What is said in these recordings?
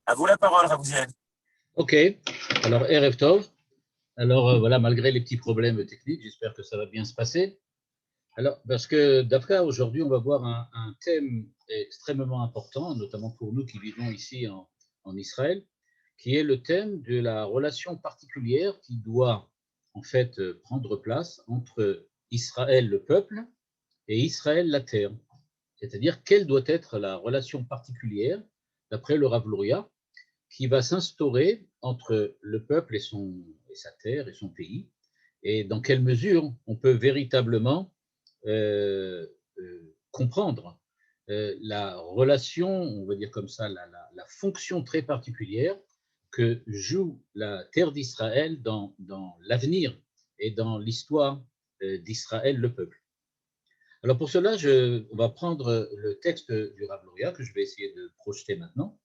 À vous la parole, Ravouziel. Ok, alors Erev Tov. Alors voilà, malgré les petits problèmes techniques, j'espère que ça va bien se passer. Alors, parce que d'Afka, aujourd'hui, on va voir un thème extrêmement important, notamment pour nous qui vivons ici en Israël, qui est le thème de la relation particulière qui doit en fait prendre place entre Israël, le peuple, et Israël, la terre. C'est-à-dire, quelle doit être la relation particulière, d'après le Rav Luria, qui va s'instaurer entre le peuple et sa terre et son pays, et dans quelle mesure on peut véritablement comprendre la relation, on va dire comme ça, la fonction très particulière que joue la terre d'Israël dans l'avenir et dans l'histoire d'Israël, le peuple. Alors pour cela, on va prendre le texte du Rav Luria que je vais essayer de projeter maintenant.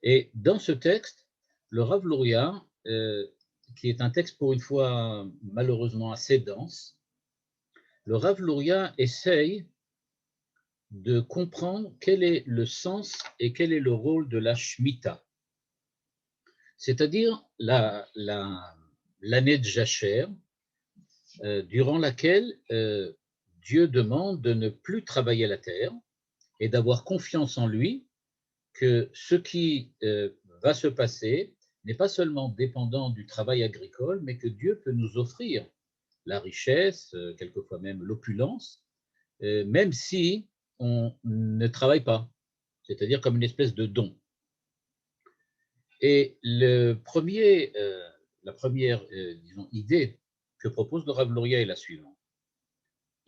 Et dans ce texte, le Rav Luria, qui est un texte pour une fois malheureusement assez dense, le Rav Luria essaye de comprendre quel est le sens et quel est le rôle de la Shemitah, c'est-à-dire l'année de Jacher, durant laquelle Dieu demande de ne plus travailler la terre et d'avoir confiance en lui, que ce qui va se passer n'est pas seulement dépendant du travail agricole, mais que Dieu peut nous offrir la richesse, quelquefois même l'opulence, même si on ne travaille pas, c'est-à-dire comme une espèce de don. Et la première disons, idée que propose le Rav Luria est la suivante.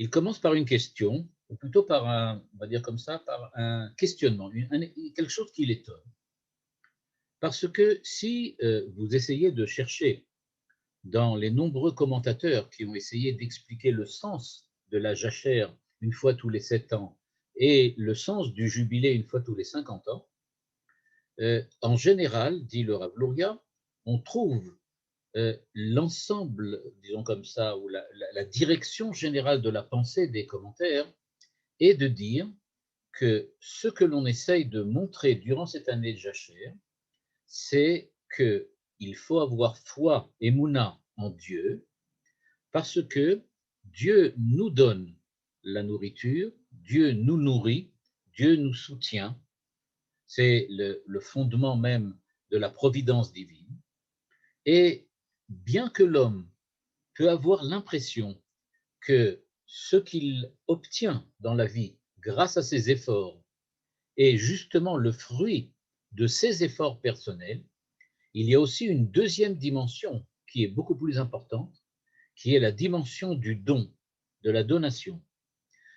Il commence par une question, ou plutôt par on va dire comme ça, par un questionnement, quelque chose qui l'étonne. Parce que si vous essayez de chercher dans les nombreux commentateurs qui ont essayé d'expliquer le sens de la jachère une fois tous les 7 ans et le sens du jubilé une fois tous les 50 ans, en général, dit le Rav Luria, on trouve l'ensemble, disons comme ça, ou la direction générale de la pensée des commentaires est de dire que ce que l'on essaye de montrer durant cette année de jachère, c'est qu'il faut avoir foi et mouna en Dieu, parce que Dieu nous donne la nourriture, Dieu nous nourrit, Dieu nous soutient. C'est le fondement même de la providence divine. Et bien que l'homme peut avoir l'impression que ce qu'il obtient dans la vie grâce à ses efforts est justement le fruit de ses efforts personnels, il y a aussi une deuxième dimension qui est beaucoup plus importante, qui est la dimension du don, de la donation.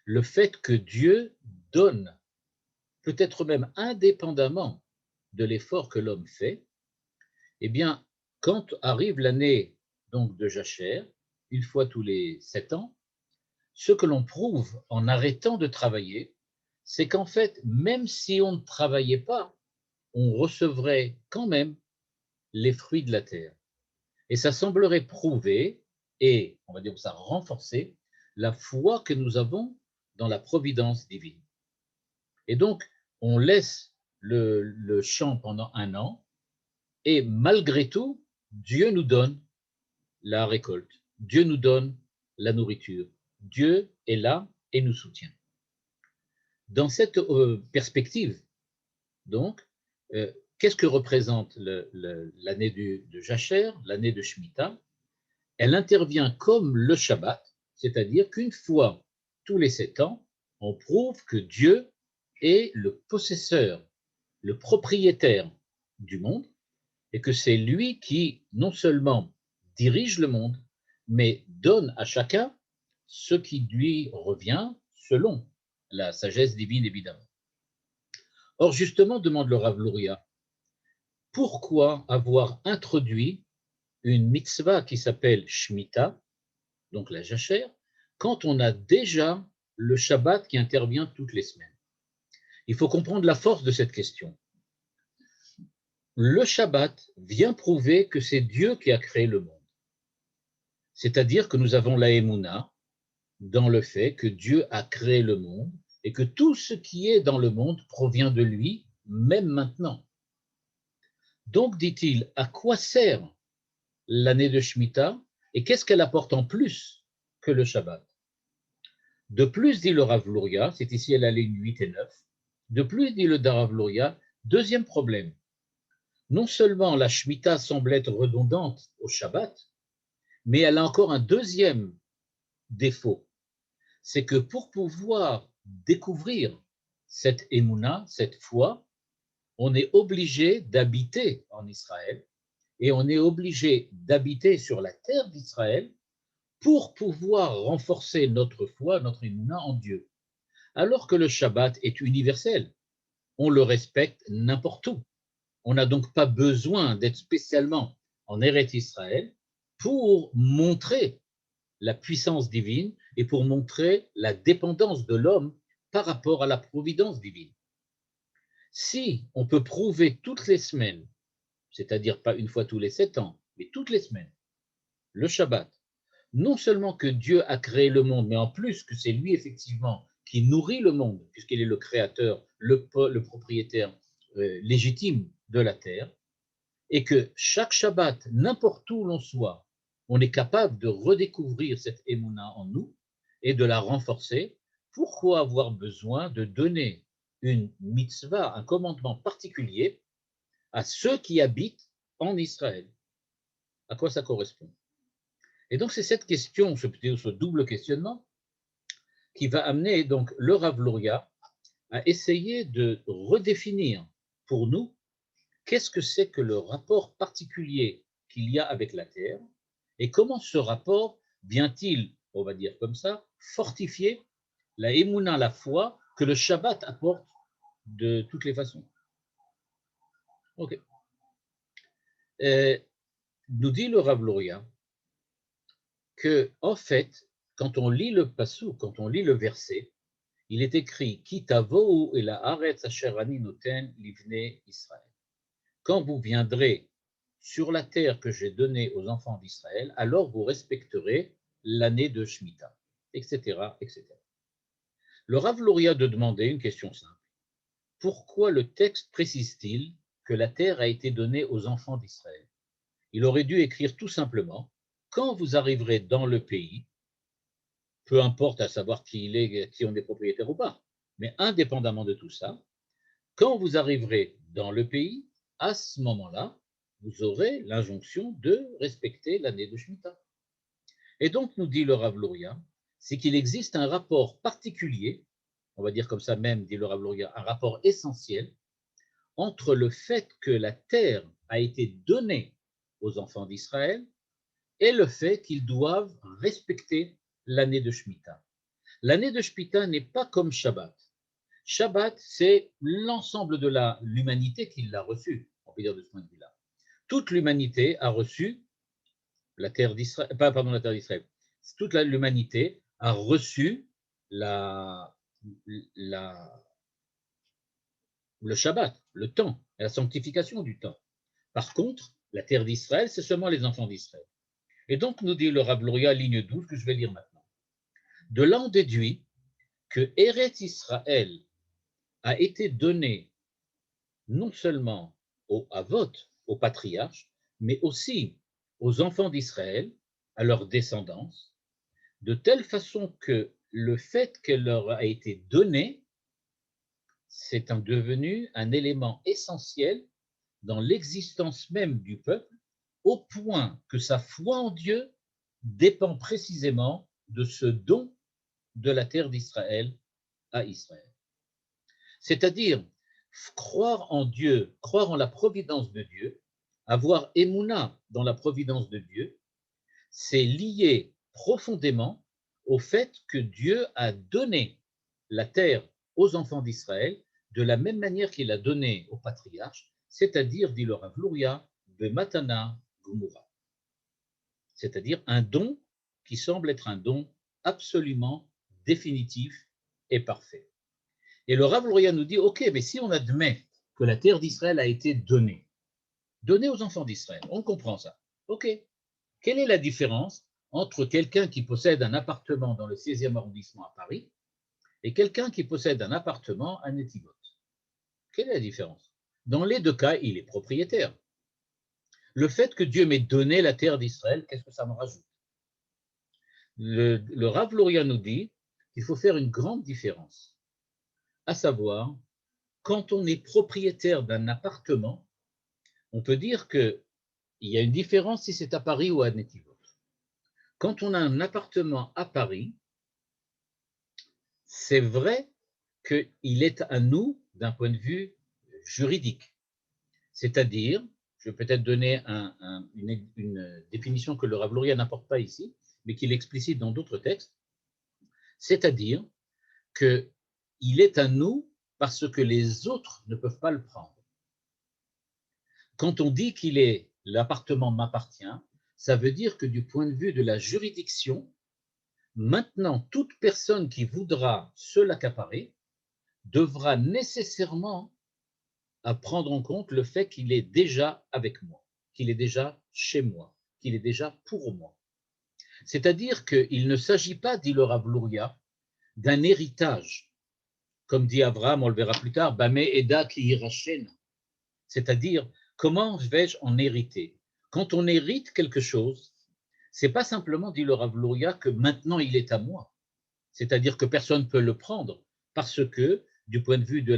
Le fait que Dieu donne, peut-être même indépendamment de l'effort que l'homme fait, eh bien, quand arrive l'année donc de Jachère, une fois tous les 7 ans, ce que l'on prouve en arrêtant de travailler, c'est qu'en fait, même si on ne travaillait pas, on recevrait quand même les fruits de la terre. Et ça semblerait prouver, et on va dire que ça renforcer, la foi que nous avons dans la providence divine. Et donc, on laisse le champ pendant 1 an, et malgré tout, Dieu nous donne la récolte. Dieu nous donne la nourriture. Dieu est là et nous soutient. Dans cette perspective, donc, qu'est-ce que représente l'année de Jachère, l'année de Shemitah? Elle intervient comme le Shabbat, c'est-à-dire qu'une fois tous les 7 ans, on prouve que Dieu est le possesseur, le propriétaire du monde, et que c'est lui qui non seulement dirige le monde, mais donne à chacun ce qui lui revient selon la sagesse divine, évidemment. Or, justement, demande le Rav Luria, pourquoi avoir introduit une mitzvah qui s'appelle Shemitah, donc la jachère, quand on a déjà le Shabbat qui intervient toutes les semaines? Il faut comprendre la force de cette question. Le Shabbat vient prouver que c'est Dieu qui a créé le monde. C'est-à-dire que nous avons la Emouna dans le fait que Dieu a créé le monde et que tout ce qui est dans le monde provient de lui, même maintenant. Donc, dit-il, à quoi sert l'année de Shemitah et qu'est-ce qu'elle apporte en plus que le Shabbat? De plus, dit le Rav Luria, c'est ici à la ligne 8 et 9, de plus, dit le Rav Luria, deuxième problème, non seulement la Shemitah semble être redondante au Shabbat, mais elle a encore un deuxième défaut, c'est que pour pouvoir découvrir cette émouna, cette foi, on est obligé d'habiter en Israël et on est obligé d'habiter sur la terre d'Israël pour pouvoir renforcer notre foi, notre émouna en Dieu. Alors que le Shabbat est universel, on le respecte n'importe où. On n'a donc pas besoin d'être spécialement en Eretz Israël pour montrer la puissance divine et pour montrer la dépendance de l'homme par rapport à la providence divine. Si on peut prouver toutes les semaines, c'est-à-dire pas une fois tous les 7 ans, mais toutes les semaines, le Shabbat, non seulement que Dieu a créé le monde, mais en plus que c'est lui effectivement qui nourrit le monde, puisqu'il est le créateur, le propriétaire légitime de la terre, et que chaque Shabbat, n'importe où l'on soit, on est capable de redécouvrir cette émouna en nous et de la renforcer. Pourquoi avoir besoin de donner une mitzvah, un commandement particulier à ceux qui habitent en Israël? À quoi ça correspond? Et donc c'est cette question, ce double questionnement, qui va amener donc le Rav Luria à essayer de redéfinir pour nous qu'est-ce que c'est que le rapport particulier qu'il y a avec la terre et comment ce rapport vient-il, on va dire comme ça, fortifier la émouna, la foi que le Shabbat apporte de toutes les façons. Ok. Nous dit le Rav Luria que, en fait, quand on lit le passou, quand on lit le verset, il est écrit Ki tavou el haaretz asher ani noten livnei Israël. Quand vous viendrez sur la terre que j'ai donnée aux enfants d'Israël, alors vous respecterez l'année de Shemitah, etc., etc. Le Rav Luria de demander une question simple. Pourquoi le texte précise-t-il que la terre a été donnée aux enfants d'Israël? Il aurait dû écrire tout simplement quand vous arriverez dans le pays, peu importe à savoir qui en est propriétaire ou pas, mais indépendamment de tout ça, quand vous arriverez dans le pays, à ce moment-là, vous aurez l'injonction de respecter l'année de Shemitah. Et donc, nous dit le Rav Luria, c'est qu'il existe un rapport particulier, on va dire comme ça même, dit le Rav Luria, un rapport essentiel entre le fait que la terre a été donnée aux enfants d'Israël et le fait qu'ils doivent respecter l'année de Shemitah. L'année de Shemitah n'est pas comme Shabbat. Shabbat, c'est l'ensemble de l'humanité qui l'a reçu, on peut dire de ce point de vue-là. Toute l'humanité a reçu la terre d'Israël, pardon, la terre d'Israël. Toute l'humanité a reçu la, le Shabbat, le temps, la sanctification du temps. Par contre, la terre d'Israël, c'est seulement les enfants d'Israël. Et donc, nous dit le Rav Luria, ligne 12, que je vais lire maintenant. De là, on déduit que Eretz Israël a été donné non seulement aux Avot, aux patriarches, mais aussi aux enfants d'Israël, à leur descendance, de telle façon que le fait qu'elle leur a été donnée, c'est devenu un élément essentiel dans l'existence même du peuple, au point que sa foi en Dieu dépend précisément de ce don de la terre d'Israël à Israël. C'est-à-dire croire en Dieu, croire en la providence de Dieu, avoir émouna dans la providence de Dieu, c'est lié profondément au fait que Dieu a donné la terre aux enfants d'Israël de la même manière qu'il a donné aux patriarches, c'est-à-dire, dit le Rav Luria, de Matana Gumura. C'est-à-dire un don qui semble être un don absolument définitif et parfait. Et le Rav Luria nous dit, ok, mais si on admet que la terre d'Israël a été donnée aux enfants d'Israël, on comprend ça. Ok, quelle est la différence entre quelqu'un qui possède un appartement dans le 16e arrondissement à Paris et quelqu'un qui possède un appartement à Netivoz? Quelle est la différence? Dans les deux cas, il est propriétaire. Le fait que Dieu m'ait donné la terre d'Israël, qu'est-ce que ça me rajoute? Le Rav Luria nous dit qu'il faut faire une grande différence, à savoir, quand on est propriétaire d'un appartement, on peut dire qu'il y a une différence si c'est à Paris ou à Netivot. Quand on a un appartement à Paris, c'est vrai qu'il est à nous d'un point de vue juridique. C'est-à-dire, je vais peut-être donner une définition que le Rav Luria n'apporte pas ici, mais qu'il explicite dans d'autres textes, c'est-à-dire qu'il est à nous parce que les autres ne peuvent pas le prendre. Quand on dit l'appartement m'appartient, ça veut dire que du point de vue de la juridiction, maintenant, toute personne qui voudra se l'accaparer devra nécessairement prendre en compte le fait qu'il est déjà avec moi, qu'il est déjà chez moi, qu'il est déjà pour moi. C'est-à-dire qu'il ne s'agit pas, dit le Rav Luria, d'un héritage, comme dit Abraham, on le verra plus tard, Bame Eda ki irachen, c'est-à-dire comment vais-je en hériter? Quand on hérite quelque chose, c'est pas simplement, dit le Rav Luria, que maintenant il est à moi, c'est-à-dire que personne ne peut le prendre, parce que du point de vue de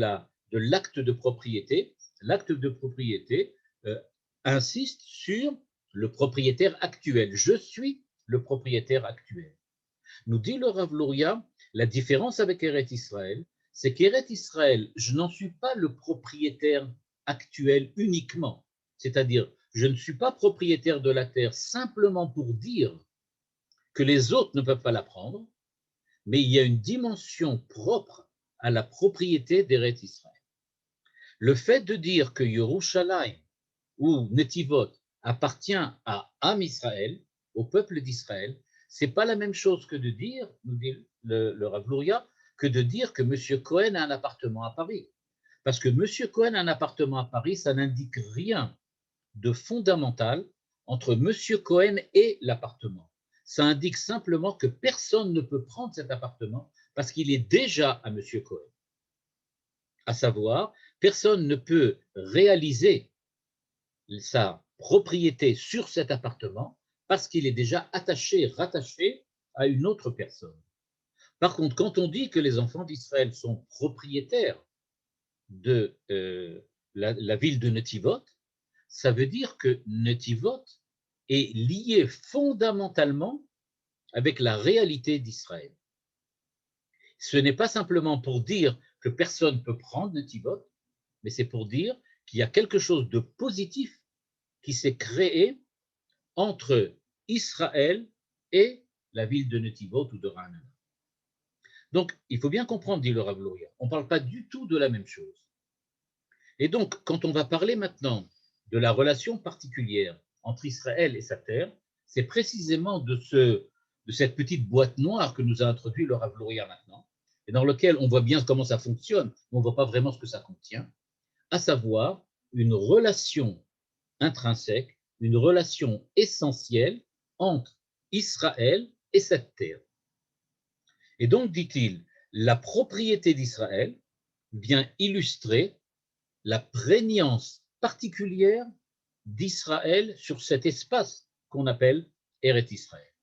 l'acte de propriété, l'acte de propriété insiste sur le propriétaire actuel. Je suis le propriétaire actuel. Nous dit le Rav Luria, la différence avec Eret Israël, c'est qu'Eret Israël, je n'en suis pas le propriétaire actuel uniquement. C'est-à-dire, je ne suis pas propriétaire de la terre simplement pour dire que les autres ne peuvent pas la prendre, mais il y a une dimension propre à la propriété d'Eret Israël. Le fait de dire que Yerushalayim ou Netivot appartient à Am Israël, au peuple d'Israël, c'est pas la même chose que de dire, nous dit le Rav Luria, que de dire que M. Cohen a un appartement à Paris. Parce que M. Cohen a un appartement à Paris, ça n'indique rien de fondamental entre M. Cohen et l'appartement. Ça indique simplement que personne ne peut prendre cet appartement parce qu'il est déjà à M. Cohen. À savoir, personne ne peut réaliser sa propriété sur cet appartement parce qu'il est déjà attaché, rattaché à une autre personne. Par contre, quand on dit que les enfants d'Israël sont propriétaires de la ville de Netivot, ça veut dire que Netivot est lié fondamentalement avec la réalité d'Israël. Ce n'est pas simplement pour dire que personne ne peut prendre Netivot, mais c'est pour dire qu'il y a quelque chose de positif qui s'est créé entre Israël et la ville de Netivot ou de Ra'anana. Donc, il faut bien comprendre, dit le Rav Luria, on ne parle pas du tout de la même chose. Et donc, quand on va parler maintenant de la relation particulière entre Israël et sa terre, c'est précisément de cette petite boîte noire que nous a introduit le Rav Luria maintenant, et dans lequel on voit bien comment ça fonctionne, mais on ne voit pas vraiment ce que ça contient, à savoir une relation intrinsèque, une relation essentielle entre Israël et cette terre. Et donc, dit-il, la propriété d'Israël vient illustrer la prégnance particulière d'Israël sur cet espace qu'on appelle Eret Israël.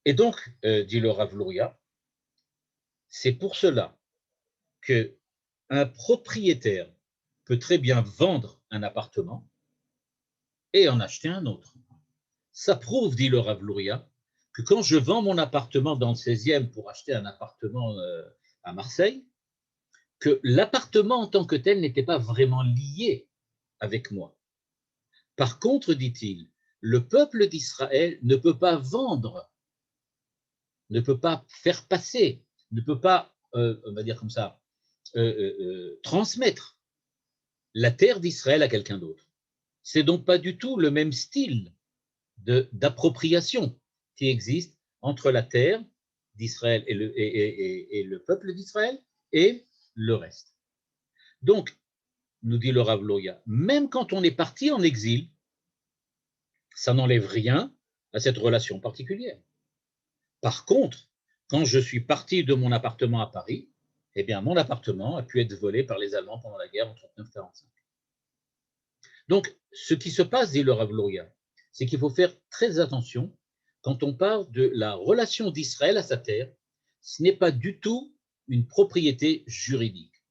Et donc, dit le Rav Luria, c'est pour cela qu'un propriétaire peut très bien vendre un appartement et en acheter un autre. Ça prouve, dit le Rav Luria, que quand je vends mon appartement dans le 16e pour acheter un appartement à Marseille, que l'appartement en tant que tel n'était pas vraiment lié avec moi. Par contre, dit-il, le peuple d'Israël ne peut pas vendre, ne peut pas faire passer, ne peut pas, on va dire comme ça, transmettre la terre d'Israël à quelqu'un d'autre. C'est donc pas du tout le même style d'appropriation qui existe entre la terre d'Israël et le peuple d'Israël et le reste. Donc, nous dit le Rav Luria, même quand on est parti en exil, ça n'enlève rien à cette relation particulière. Par contre, quand je suis parti de mon appartement à Paris, eh bien, mon appartement a pu être volé par les Allemands pendant la guerre en 1939-1945. Donc, ce qui se passe, dit le Rav Luria, c'est qu'il faut faire très attention quand on parle de la relation d'Israël à sa terre. Ce n'est pas du tout une propriété juridique.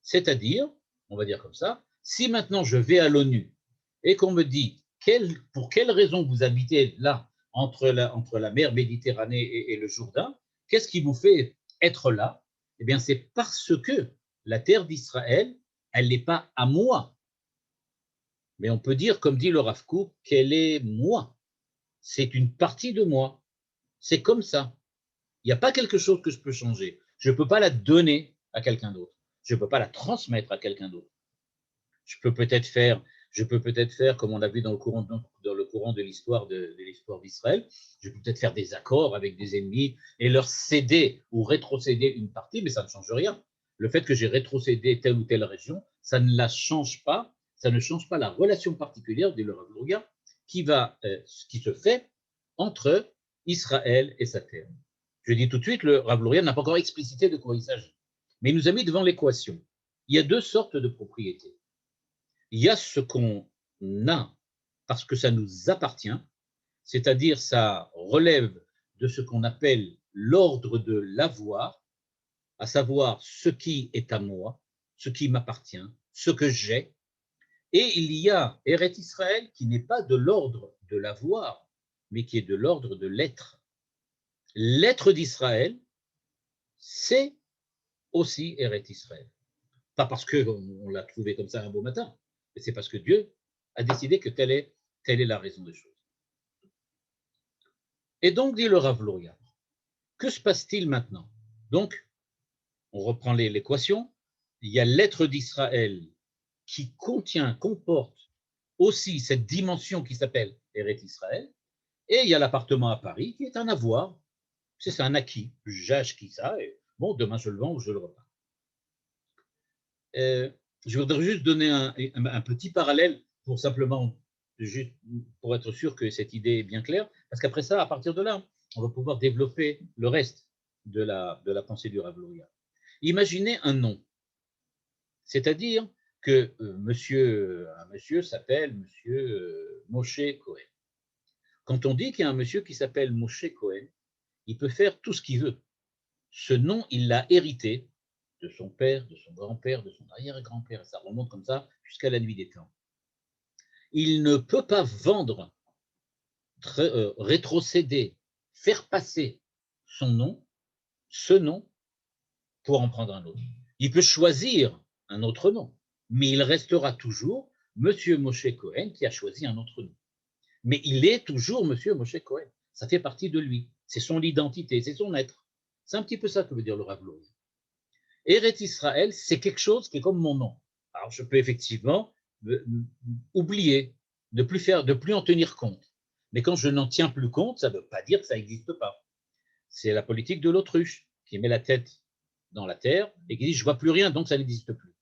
C'est-à-dire, on va dire comme ça, si maintenant je vais à l'ONU et qu'on me dit pour quelle raison vous habitez là, entre la mer Méditerranée et le Jourdain, qu'est-ce qui vous fait être là? Eh bien, c'est parce que la terre d'Israël, elle n'est pas à moi. Mais on peut dire, comme dit le Rav Kook, qu'elle est moi. C'est une partie de moi. C'est comme ça. Il n'y a pas quelque chose que je peux changer. Je ne peux pas la donner à quelqu'un d'autre. Je ne peux pas la transmettre à quelqu'un d'autre. Je peux peut-être faire, comme on l'a vu dans le courant de l'histoire d'Israël, je peux peut-être faire des accords avec des ennemis et leur céder ou rétrocéder une partie, mais ça ne change rien. Le fait que j'ai rétrocédé telle ou telle région, ça ne la change pas, ça ne change pas la relation particulière, dit le Rav Luria, qui se fait entre Israël et sa terre. Je dis tout de suite, le Rav Luria n'a pas encore explicité de quoi il s'agit, mais il nous a mis devant l'équation. Il y a deux sortes de propriétés. Il y a ce qu'on a parce que ça nous appartient, c'est-à-dire ça relève de ce qu'on appelle l'ordre de l'avoir, à savoir ce qui est à moi, ce qui m'appartient, ce que j'ai. Et il y a Eretz Israël qui n'est pas de l'ordre de l'avoir, mais qui est de l'ordre de l'être. L'être d'Israël, c'est aussi Eretz Israël. Pas parce qu'on l'a trouvé comme ça un beau matin, mais c'est parce que Dieu a décidé que telle est la raison des choses. Et donc, dit le Rav Luria, que se passe-t-il maintenant? Donc, on reprend l'équation. Il y a l'être d'Israël qui comporte aussi cette dimension qui s'appelle Eretz Israël, et il y a l'appartement à Paris qui est un avoir. C'est un acquis. J'ai acquis ça, et bon, demain je le vends ou je le repars. Je voudrais juste donner un petit parallèle pour simplement, juste pour être sûr que cette idée est bien claire, parce qu'après ça, à partir de là, on va pouvoir développer le reste de la pensée du Rav Luria. Imaginez un nom, c'est-à-dire que un monsieur s'appelle monsieur Moshe Cohen. Quand on dit qu'il y a un monsieur qui s'appelle Moshe Cohen, il peut faire tout ce qu'il veut. Ce nom, il l'a hérité de son père, de son grand-père, de son arrière-grand-père, et ça remonte comme ça jusqu'à la nuit des temps. Il ne peut pas vendre, rétrocéder, faire passer son nom, ce nom, pour en prendre un autre. Il peut choisir un autre nom, mais il restera toujours Monsieur Moshe Cohen qui a choisi un autre nom. Mais il est toujours Monsieur Moshe Cohen. Ça fait partie de lui. C'est son identité, c'est son être. C'est un petit peu ça que veut dire le Rav Luria. Eretz Israël, c'est quelque chose qui est comme mon nom. Alors, je peux effectivement oublier, de plus en tenir compte. Mais quand je n'en tiens plus compte, ça ne veut pas dire que ça n'existe pas. C'est la politique de l'autruche qui met la tête dans la terre et qui dit je ne vois plus rien, donc ça n'existe plus.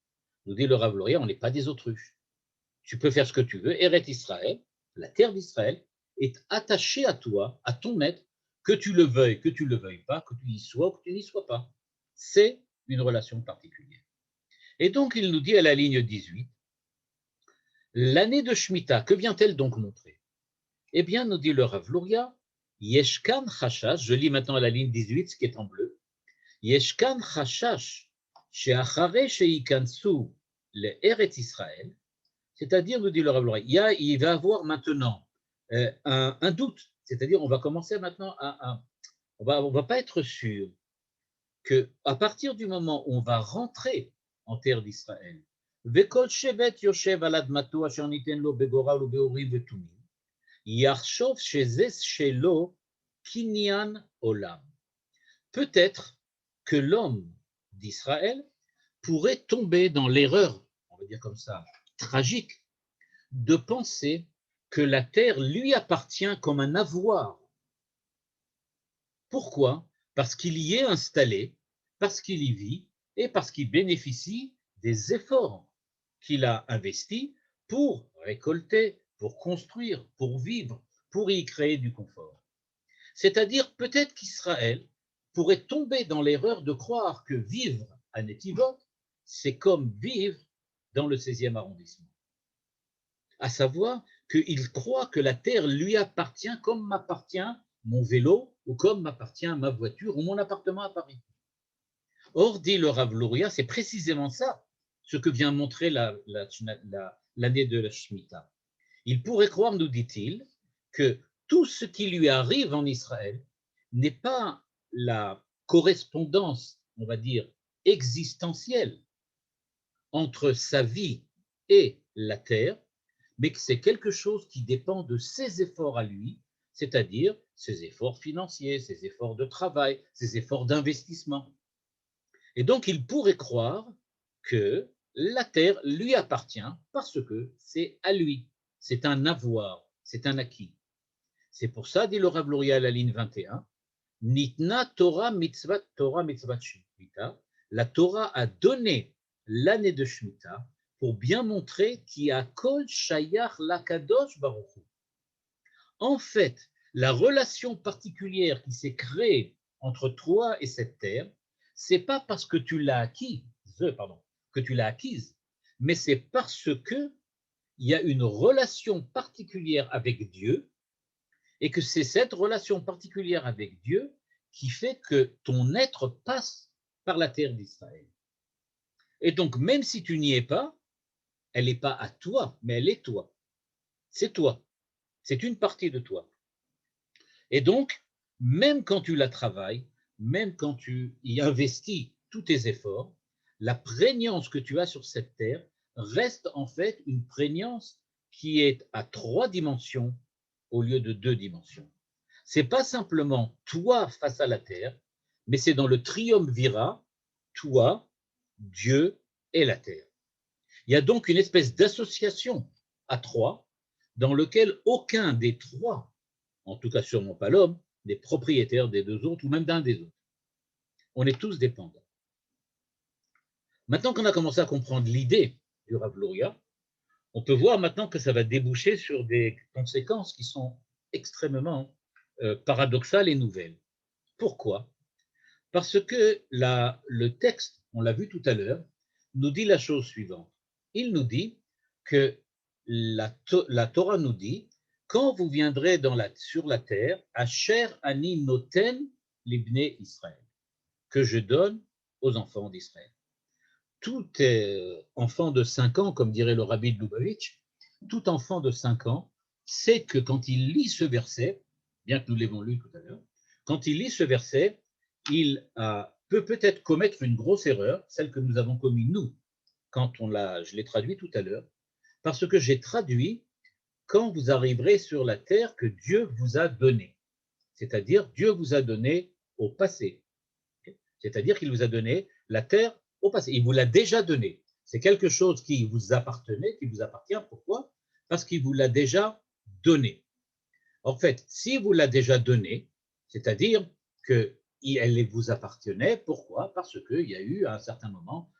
Nous dit le Rav Luria, on n'est pas des autruches. Tu peux faire ce que tu veux. Eretz Israël, la terre d'Israël, est attachée à toi, à ton être, que tu le veuilles pas, que tu y sois ou que tu n'y sois pas. C'est une relation particulière. Et donc, il nous dit à la ligne 18, l'année de Shemitah, que vient-elle donc montrer? Eh bien, nous dit le Rav Luria, Yeshkan Chashash, je lis maintenant à la ligne 18, ce qui est en bleu, Yeshkan Chashash, she'achare she'ikansu le Eretz Israël, c'est-à-dire, nous dit le Rav Luria, il va avoir maintenant un doute, c'est-à-dire on va commencer maintenant on va pas être sûr qu'à partir du moment où on va rentrer en terre d'Israël, וכל שבט יושב על אדמתו אשר ניתן לו בגורל ובאורים ותומים, יחשוב שזה שלו קניין עולם. Peut-être que l'homme d'Israël pourrait tomber dans l'erreur, on va dire comme ça, tragique, de penser que la terre lui appartient comme un avoir. Pourquoi? Parce qu'il y est installé, parce qu'il y vit et parce qu'il bénéficie des efforts qu'il a investis pour récolter, pour construire, pour vivre, pour y créer du confort. C'est-à-dire peut-être qu'Israël pourrait tomber dans l'erreur de croire que vivre à Netivot, c'est comme vivre dans le 16e arrondissement. à savoir qu'il croit que la terre lui appartient comme m'appartient mon vélo ou comme m'appartient ma voiture ou mon appartement à Paris. Or, dit le Rav Luria, c'est précisément ça, ce que vient montrer l'année de la Shemitah. Il pourrait croire, nous dit-il, que tout ce qui lui arrive en Israël n'est pas la correspondance, on va dire, existentielle entre sa vie et la terre, mais que c'est quelque chose qui dépend de ses efforts à lui, c'est-à-dire ses efforts financiers, ses efforts de travail, ses efforts d'investissement. Et donc, il pourrait croire que la terre lui appartient parce que c'est à lui, c'est un avoir, c'est un acquis. C'est pour ça, dit le Rav Luria à la ligne 21, Nitna Torah mitzvat Shemitah, la Torah a donné l'année de Shemitah pour bien montrer qui a kol shayach lakadosh baruch hu. En fait, la relation particulière qui s'est créée entre toi et cette terre, c'est pas parce que tu l'as acquise, mais c'est parce que il y a une relation particulière avec Dieu et que c'est cette relation particulière avec Dieu qui fait que ton être passe par la terre d'Israël. Et donc, même si tu n'y es pas, elle n'est pas à toi, mais elle est toi. C'est toi. C'est une partie de toi. Et donc, même quand tu la travailles, même quand tu y investis tous tes efforts, la prégnance que tu as sur cette terre reste en fait une prégnance qui est à 3 dimensions au lieu de 2 dimensions. C'est pas simplement toi face à la terre, mais c'est dans le triumvirat, toi, Dieu et la terre. Il y a donc une espèce d'association à 3 dans lequel aucun des 3, en tout cas sûrement pas l'homme, n'est propriétaire des 2 autres ou même d'un des autres. On est tous dépendants. Maintenant qu'on a commencé à comprendre l'idée du Rav Luria, on peut voir maintenant que ça va déboucher sur des conséquences qui sont extrêmement paradoxales et nouvelles. Pourquoi? Parce que le texte, on l'a vu tout à l'heure, nous dit la chose suivante. Il nous dit que la Torah nous dit, quand vous viendrez sur la terre, Asher ani noten libnei Israël, que je donne aux enfants d'Israël. Tout enfant de 5 ans, comme dirait le rabbi de Lubavitch, tout enfant de 5 ans sait que quand il lit ce verset, bien que nous l'ayons lu tout à l'heure, quand il lit ce verset, il peut peut-être commettre une grosse erreur, celle que nous avons commise nous, quand je l'ai traduit tout à l'heure, parce que j'ai traduit quand vous arriverez sur la terre que Dieu vous a donnée, c'est-à-dire Dieu vous a donné au passé, c'est-à-dire qu'il vous a donné la terre au passé, il vous l'a déjà donnée. C'est quelque chose qui vous appartenait, qui vous appartient. Pourquoi? Parce qu'il vous l'a déjà donné. En fait, s'il vous l'a déjà donné, c'est-à-dire qu'elle vous appartenait, pourquoi? Parce qu'il y a eu à un certain moment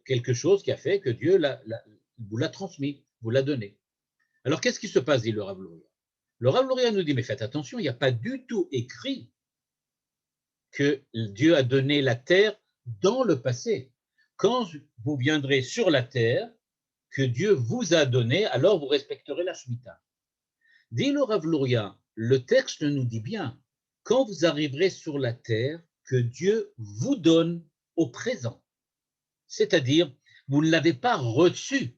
quelque chose qui a fait que Dieu vous l'a transmis, vous l'a donné. Alors qu'est-ce qui se passe, dit le Rav Luria? Le Rav Luria nous dit, mais faites attention, il n'y a pas du tout écrit que Dieu a donné la terre dans le passé. Quand vous viendrez sur la terre que Dieu vous a donné, alors vous respecterez la Shemitah. Dit le Rav Luria, le texte nous dit bien, quand vous arriverez sur la terre que Dieu vous donne au présent, c'est-à-dire vous ne l'avez pas reçue,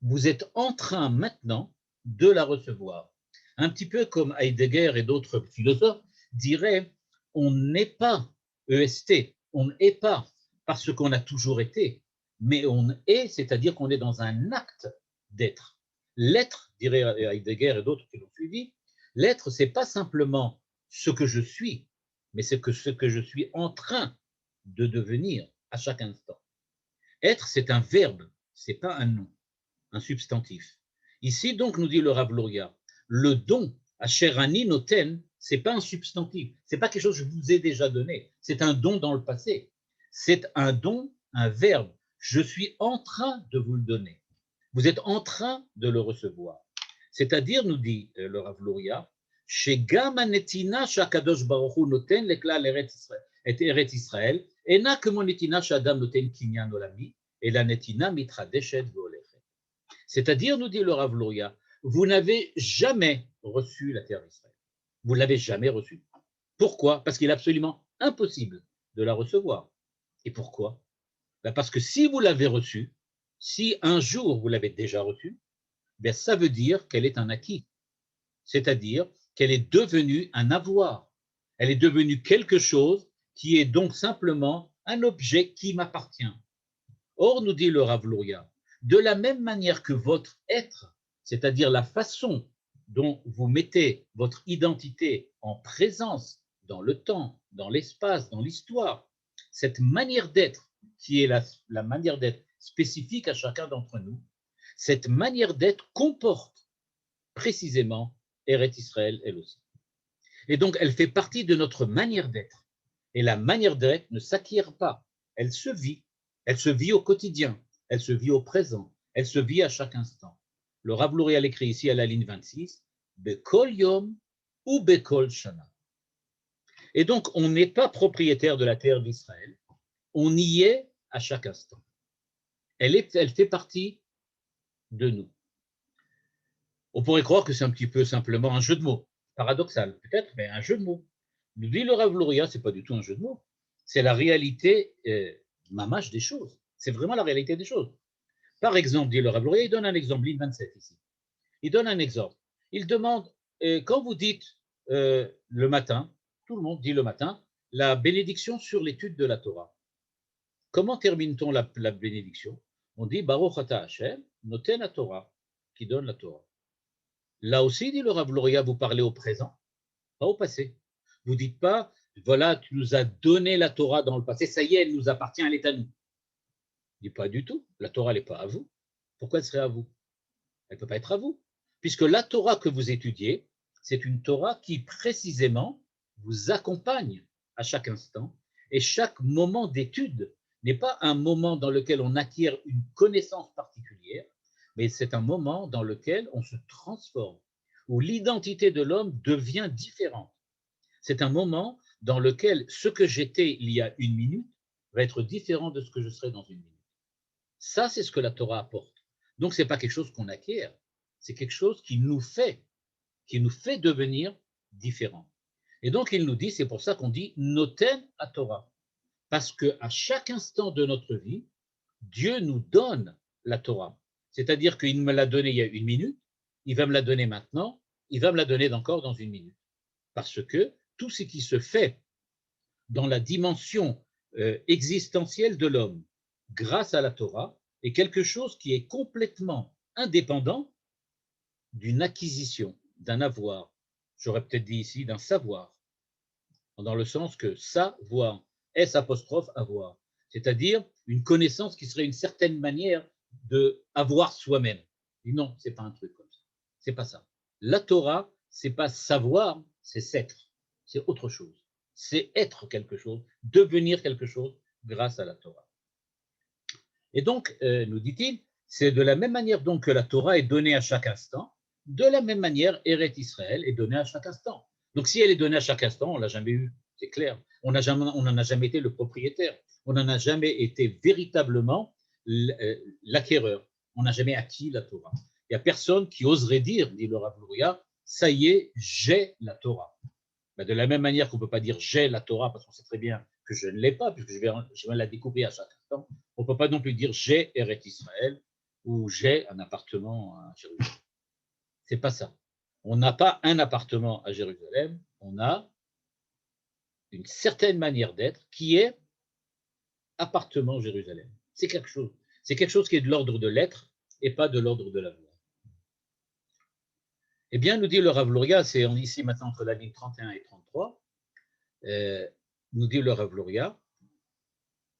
vous êtes en train maintenant de la recevoir. Un petit peu comme Heidegger et d'autres philosophes diraient, on n'est pas EST, on n'est pas parce qu'on a toujours été, mais on est, c'est-à-dire qu'on est dans un acte d'être. L'être, dirait Heidegger et d'autres qui l'ont suivi, l'être, c'est pas simplement ce que je suis, mais c'est ce que je suis en train de devenir à chaque instant. Être, c'est un verbe, c'est pas un nom, un substantif. Ici, donc, nous dit le Rav Luria, le don, Asher ani noten, c'est pas un substantif, c'est pas quelque chose que je vous ai déjà donné, c'est un don dans le passé. C'est un don, un verbe. Je suis en train de vous le donner. Vous êtes en train de le recevoir. C'est-à-dire, nous dit le Rav Luria, Shegam hanetina shakadosh baruch hu noten leklal Eretz Israël, ena kemo netina shadam noten kinyan olami, et la netina mitradeshet veolechet. C'est-à-dire, nous dit le Rav Luria, vous n'avez jamais reçu la terre d'Israël. Vous ne l'avez jamais reçue. Pourquoi? Parce qu'il est absolument impossible de la recevoir. Et pourquoi? Ben parce que si vous l'avez reçue, si un jour vous l'avez déjà reçue, ben ça veut dire qu'elle est un acquis. C'est-à-dire qu'elle est devenue un avoir. Elle est devenue quelque chose qui est donc simplement un objet qui m'appartient. Or, nous dit le Rav Luria, de la même manière que votre être, c'est-à-dire la façon dont vous mettez votre identité en présence dans le temps, dans l'espace, dans l'histoire, cette manière d'être qui est la manière d'être spécifique à chacun d'entre nous, cette manière d'être comporte précisément Eret Israël elle aussi. Et donc, elle fait partie de notre manière d'être. Et la manière d'être ne s'acquiert pas, elle se vit. Elle se vit au quotidien, elle se vit au présent, elle se vit à chaque instant. Le Rav Luria écrit ici à la ligne 26, Bekol Yom ou Bekol Shana. Et donc, on n'est pas propriétaire de la terre d'Israël, on y est à chaque instant. Elle fait partie de nous. On pourrait croire que c'est un petit peu simplement un jeu de mots, paradoxal peut-être, mais un jeu de mots. Nous dit le Rav Luria, ce n'est pas du tout un jeu de mots, c'est la réalité mamache des choses. C'est vraiment la réalité des choses. Par exemple, dit le Rav Luria, il donne un exemple, ligne 27 ici. Il donne un exemple. Il demande, quand vous dites le matin, tout le monde dit le matin, la bénédiction sur l'étude de la Torah. Comment termine-t-on la bénédiction? On dit Baruch ata Hashem, noten la Torah, qui donne la Torah. Là aussi, dit le Rav Luria, vous parlez au présent, pas au passé. Vous ne dites pas, voilà, tu nous as donné la Torah dans le passé, ça y est, elle nous appartient, elle est à nous. Il dit pas du tout, la Torah, elle n'est pas à vous. Pourquoi elle serait à vous? Elle ne peut pas être à vous. Puisque la Torah que vous étudiez, c'est une Torah qui précisément vous accompagne à chaque instant, et chaque moment d'étude n'est pas un moment dans lequel on acquiert une connaissance particulière, mais c'est un moment dans lequel on se transforme, où l'identité de l'homme devient différente. C'est un moment dans lequel ce que j'étais il y a une minute va être différent de ce que je serai dans une minute. Ça, c'est ce que la Torah apporte. Donc, ce n'est pas quelque chose qu'on acquiert, c'est quelque chose qui nous fait devenir différents. Et donc, il nous dit, c'est pour ça qu'on dit noten à Torah. Parce qu'à chaque instant de notre vie, Dieu nous donne la Torah. C'est-à-dire qu'il me l'a donnée il y a une minute, il va me la donner maintenant, il va me la donner encore dans une minute. Parce que tout ce qui se fait dans la dimension existentielle de l'homme grâce à la Torah est quelque chose qui est complètement indépendant d'une acquisition, d'un avoir. J'aurais peut-être dit ici d'un savoir, dans le sens que savoir, S apostrophe avoir, c'est-à-dire une connaissance qui serait une certaine manière de avoir soi-même. Et non, c'est pas un truc comme ça. C'est pas ça. La Torah, c'est pas savoir, c'est s'être. C'est autre chose. C'est être quelque chose, devenir quelque chose grâce à la Torah. Et donc, nous dit-il, c'est de la même manière donc que la Torah est donnée à chaque instant, de la même manière, Eret Israël est donnée à chaque instant. Donc, si elle est donnée à chaque instant, on ne l'a jamais eu, c'est clair. On n'en a jamais été le propriétaire. On n'en a jamais été véritablement l'acquéreur. On n'a jamais acquis la Torah. Il n'y a personne qui oserait dire, dit le Rav Luria, ça y est, j'ai la Torah. Ben, de la même manière qu'on ne peut pas dire j'ai la Torah, parce qu'on sait très bien que je ne l'ai pas, puisque je vais la découvrir à chaque instant, on ne peut pas non plus dire j'ai Eret Israël ou j'ai un appartement à Jérusalem. C'est pas ça. On n'a pas un appartement à Jérusalem, on a une certaine manière d'être qui est appartement Jérusalem. C'est quelque chose. C'est quelque chose qui est de l'ordre de l'être et pas de l'ordre de l'avoir. Eh bien, nous dit le Rav Luria, c'est ici maintenant entre la ligne 31 et 33, nous dit le Rav Luria,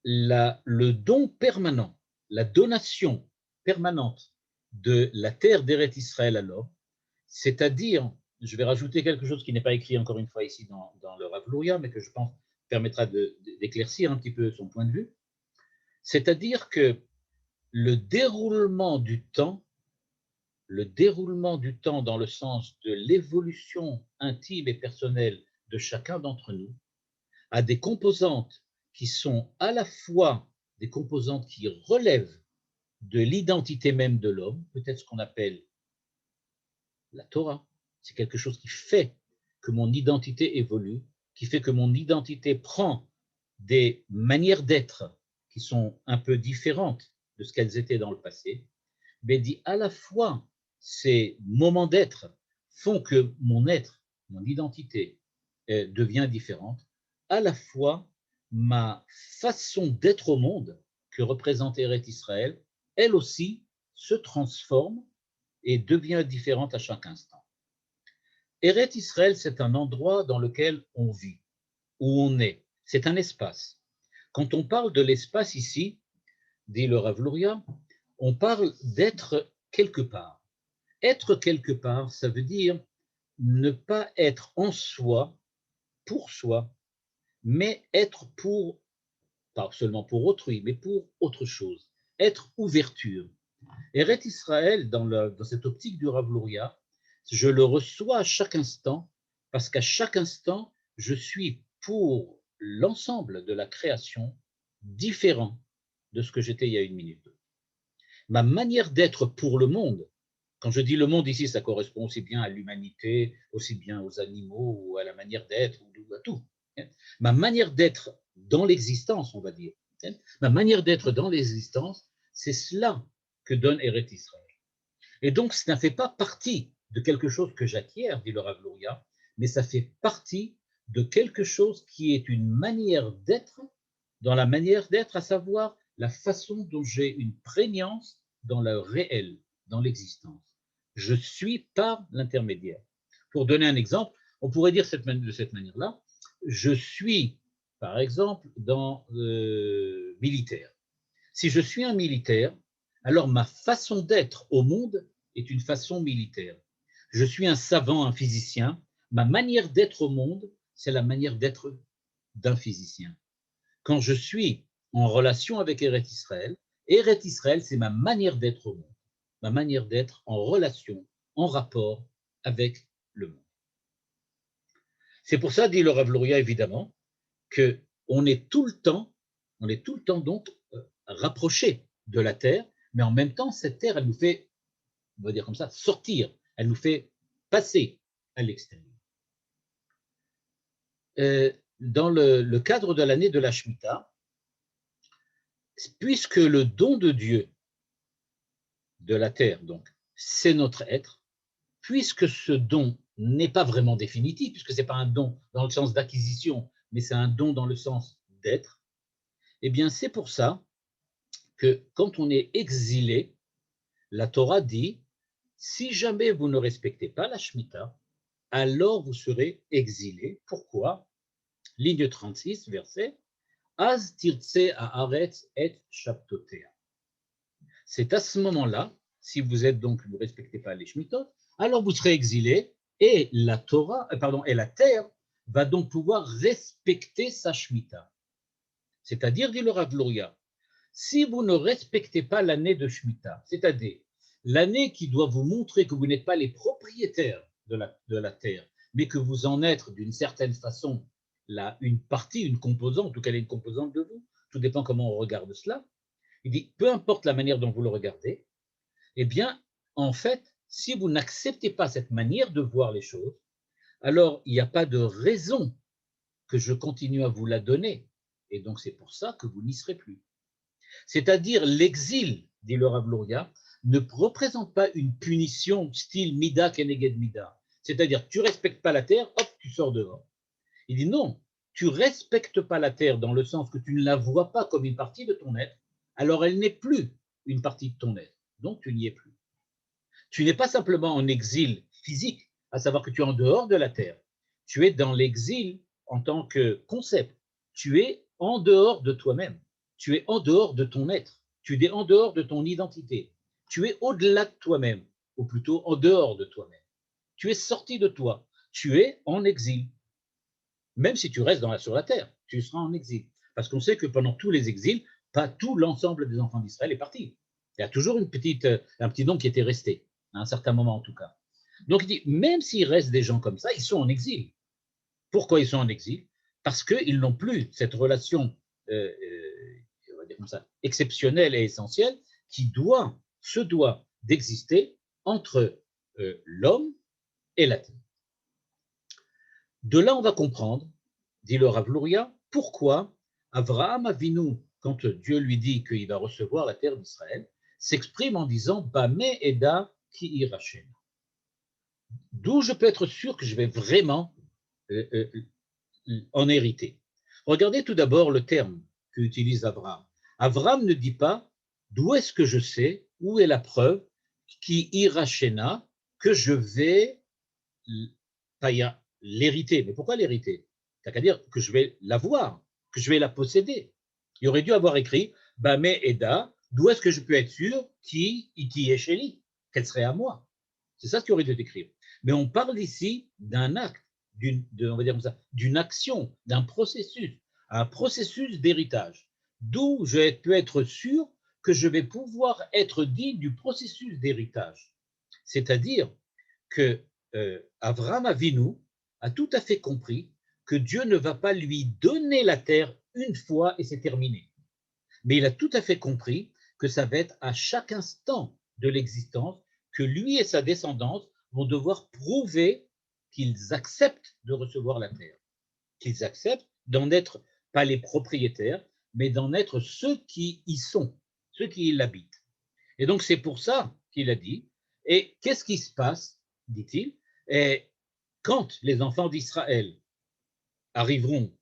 le don permanent, la donation permanente de la terre d'Eret Israël à l'homme, c'est-à-dire, je vais rajouter quelque chose qui n'est pas écrit encore une fois ici dans le Rav Luria, mais que je pense permettra d'éclaircir un petit peu son point de vue, c'est-à-dire que le déroulement du temps dans le sens de l'évolution intime et personnelle de chacun d'entre nous, a des composantes qui sont à la fois des composantes qui relèvent de l'identité même de l'homme, peut-être ce qu'on appelle la Torah. C'est quelque chose qui fait que mon identité évolue, qui fait que mon identité prend des manières d'être qui sont un peu différentes de ce qu'elles étaient dans le passé, mais dit à la fois ces moments d'être font que mon être, mon identité devient différente, à la fois ma façon d'être au monde que représente Eretz Israël, elle aussi se transforme et devient différente à chaque instant. Eretz Israël, c'est un endroit dans lequel on vit, où on est. C'est un espace. Quand on parle de l'espace ici, dit le Rav Luria, on parle d'être quelque part. Être quelque part, ça veut dire ne pas être en soi, pour soi, mais être pour, pas seulement pour autrui, mais pour autre chose. Être ouverture. Eretz Israël, dans cette optique du Rav Luria, je le reçois à chaque instant, parce qu'à chaque instant, je suis pour l'ensemble de la création différent de ce que j'étais il y a une minute. Ma manière d'être pour le monde, quand je dis le monde ici, ça correspond aussi bien à l'humanité, aussi bien aux animaux, ou à la manière d'être, ou à tout. Ma manière d'être dans l'existence, on va dire, ma manière d'être dans l'existence, c'est cela que donne Eretz Israël. Et donc, ça ne fait pas partie de quelque chose que j'acquiers, dit le Rav Luria, mais ça fait partie de quelque chose qui est une manière d'être, dans la manière d'être, à savoir la façon dont j'ai une prégnance dans le réel, dans l'existence. Je suis par l'intermédiaire. Pour donner un exemple, on pourrait dire de cette manière-là, je suis, par exemple, dans militaire. Si je suis un militaire, alors ma façon d'être au monde est une façon militaire. Je suis un savant, un physicien. Ma manière d'être au monde, c'est la manière d'être d'un physicien. Quand je suis en relation avec Eretz Israël, c'est ma manière d'être au monde, ma manière d'être en relation, en rapport avec le monde. C'est pour ça, dit le Rav Luria, évidemment, qu'on est tout le temps donc rapproché de la Terre, mais en même temps, cette Terre, elle nous fait, on va dire comme ça, sortir, elle nous fait passer à l'extérieur. Dans le cadre de l'année de la Shemitah, puisque le don de Dieu de la Terre, donc, c'est notre être, puisque ce don n'est pas vraiment définitif, puisque ce n'est pas un don dans le sens d'acquisition, mais c'est un don dans le sens d'être, eh bien, c'est pour ça que quand on est exilé, la Torah dit, si jamais vous ne respectez pas la Shemitah, alors vous serez exilé. Pourquoi? Ligne 36, verset, Az tirtse haaretz et shabtotea. C'est à ce moment-là, si vous êtes donc, vous ne respectez pas les Shemitot, alors vous serez exilé et la Torah, et la terre va donc pouvoir respecter sa Shemitah. C'est-à-dire, dit le Rav Luria, si vous ne respectez pas l'année de Shemitah, c'est-à-dire l'année qui doit vous montrer que vous n'êtes pas les propriétaires de la terre, mais que vous en êtes d'une certaine façon une partie, une composante, en tout cas elle est une composante de vous, tout dépend comment on regarde cela. Il dit, peu importe la manière dont vous le regardez, eh bien, en fait, si vous n'acceptez pas cette manière de voir les choses, alors il n'y a pas de raison que je continue à vous la donner. Et donc c'est pour ça que vous n'y serez plus. C'est-à-dire l'exil, dit le Rav Luria, ne représente pas une punition style Mida keneged Mida. C'est-à-dire tu ne respectes pas la terre, hop, tu sors dehors. Il dit non, tu ne respectes pas la terre dans le sens que tu ne la vois pas comme une partie de ton être, alors elle n'est plus une partie de ton être. Donc tu n'y es plus. Tu n'es pas simplement en exil physique, à savoir que tu es en dehors de la terre. Tu es dans l'exil en tant que concept. Tu es en dehors de toi-même. Tu es en dehors de ton être. Tu es en dehors de ton identité. Tu es au-delà de toi-même, ou plutôt en dehors de toi-même. Tu es sorti de toi. Tu es en exil. Même si tu restes sur la terre, tu seras en exil. Parce qu'on sait que pendant tous les exils, pas tout l'ensemble des enfants d'Israël est parti. Il y a toujours un petit nombre qui était resté, à un certain moment en tout cas. Donc il dit, même s'il reste des gens comme ça, ils sont en exil. Pourquoi ils sont en exil? Parce qu'ils n'ont plus cette relation, on va dire comme ça, exceptionnelle et essentielle, qui se doit d'exister entre l'homme et la terre. De là, on va comprendre, dit le Rav Luria, pourquoi Avraham Avinu, quand Dieu lui dit qu'il va recevoir la terre d'Israël, s'exprime en disant Bameh Eda ki irachem. D'où je peux être sûr que je vais vraiment en hériter. Regardez tout d'abord le terme qu'utilise Abraham. Abraham ne dit pas d'où est-ce que je sais, où est la preuve qui irachena, que je vais l'hériter. Mais pourquoi l'hériter? C'est-à-dire que je vais l'avoir, que je vais la posséder. Il aurait dû avoir écrit Bameh Eda, d'où est-ce que je peux être sûr qui iti esheli, qu'elle serait à moi. C'est ça ce qu'il aurait dû écrire. Mais on parle ici d'un acte, on va dire comme ça, d'une action, d'un processus, un processus d'héritage, d'où je peux être sûr que je vais pouvoir être digne du processus d'héritage. C'est-à-dire que Avraham Avinu a tout à fait compris que Dieu ne va pas lui donner la terre une fois et c'est terminé. Mais il a tout à fait compris que ça va être à chaque instant de l'existence que lui et sa descendance vont devoir prouver qu'ils acceptent de recevoir la terre, qu'ils acceptent d'en être pas les propriétaires, mais d'en être ceux qui y sont, ceux qui l'habitent. Et donc c'est pour ça qu'il a dit, et qu'est-ce qui se passe, dit-il, et quand les enfants d'Israël arriveront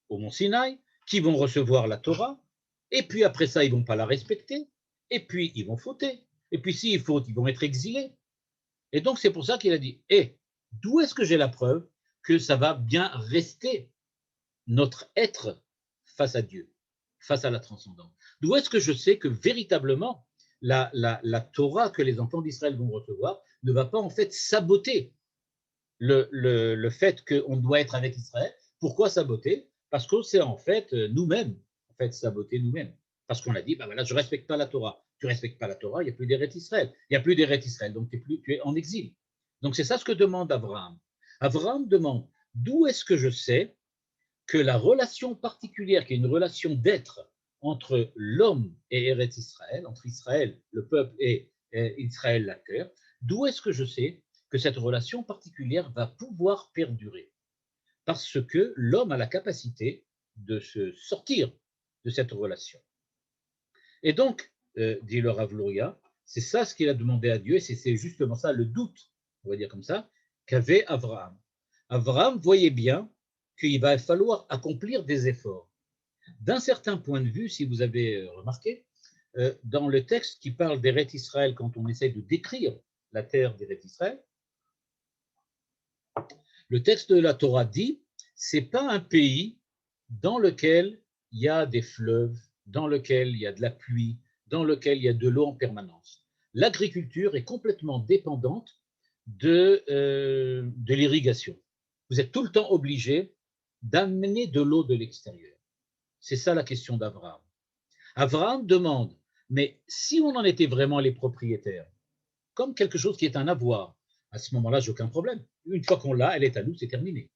au mont Sinaï, qui vont recevoir la Torah, et puis après ça, ils ne vont pas la respecter, et puis ils vont fauter, et puis s'ils fautent, ils vont être exilés. Et donc c'est pour ça qu'il a dit, d'où est-ce que j'ai la preuve que ça va bien rester notre être face à Dieu, face à la transcendance? D'où est-ce que je sais que véritablement la Torah que les enfants d'Israël vont recevoir ne va pas en fait saboter le fait qu'on doit être avec Israël? Pourquoi saboter? Parce que c'est en fait nous-mêmes, en fait, saboter nous-mêmes. Parce qu'on a dit, voilà, je ne respecte pas la Torah. Tu ne respectes pas la Torah, il n'y a plus d'Eretz Israël. Il n'y a plus d'Eretz Israël, donc tu es en exil. Donc c'est ça ce que demande Abraham. Abraham demande, d'où est-ce que je sais que la relation particulière, qui est une relation d'être entre l'homme et Eretz Israël, entre Israël, le peuple, et Israël, la terre, d'où est-ce que je sais que cette relation particulière va pouvoir perdurer? Parce que l'homme a la capacité de se sortir de cette relation. Et donc, dit le Rav Luria, c'est ça ce qu'il a demandé à Dieu, et c'est justement ça le doute, on va dire comme ça, qu'avait Abraham. Abraham voyait bien qu'il va falloir accomplir des efforts. D'un certain point de vue, si vous avez remarqué, dans le texte qui parle d'Eretz Israël, quand on essaie de décrire la terre d'Eretz Israël, le texte de la Torah dit, c'est pas un pays dans lequel il y a des fleuves, dans lequel il y a de la pluie, dans lequel il y a de l'eau en permanence. L'agriculture est complètement dépendante de l'irrigation. Vous êtes tout le temps obligé d'amener de l'eau de l'extérieur. C'est ça la question d'Abraham. Abraham demande, mais si on en était vraiment les propriétaires, comme quelque chose qui est un avoir, à ce moment-là, j'ai aucun problème. Une fois qu'on l'a, elle est à nous, c'est terminé.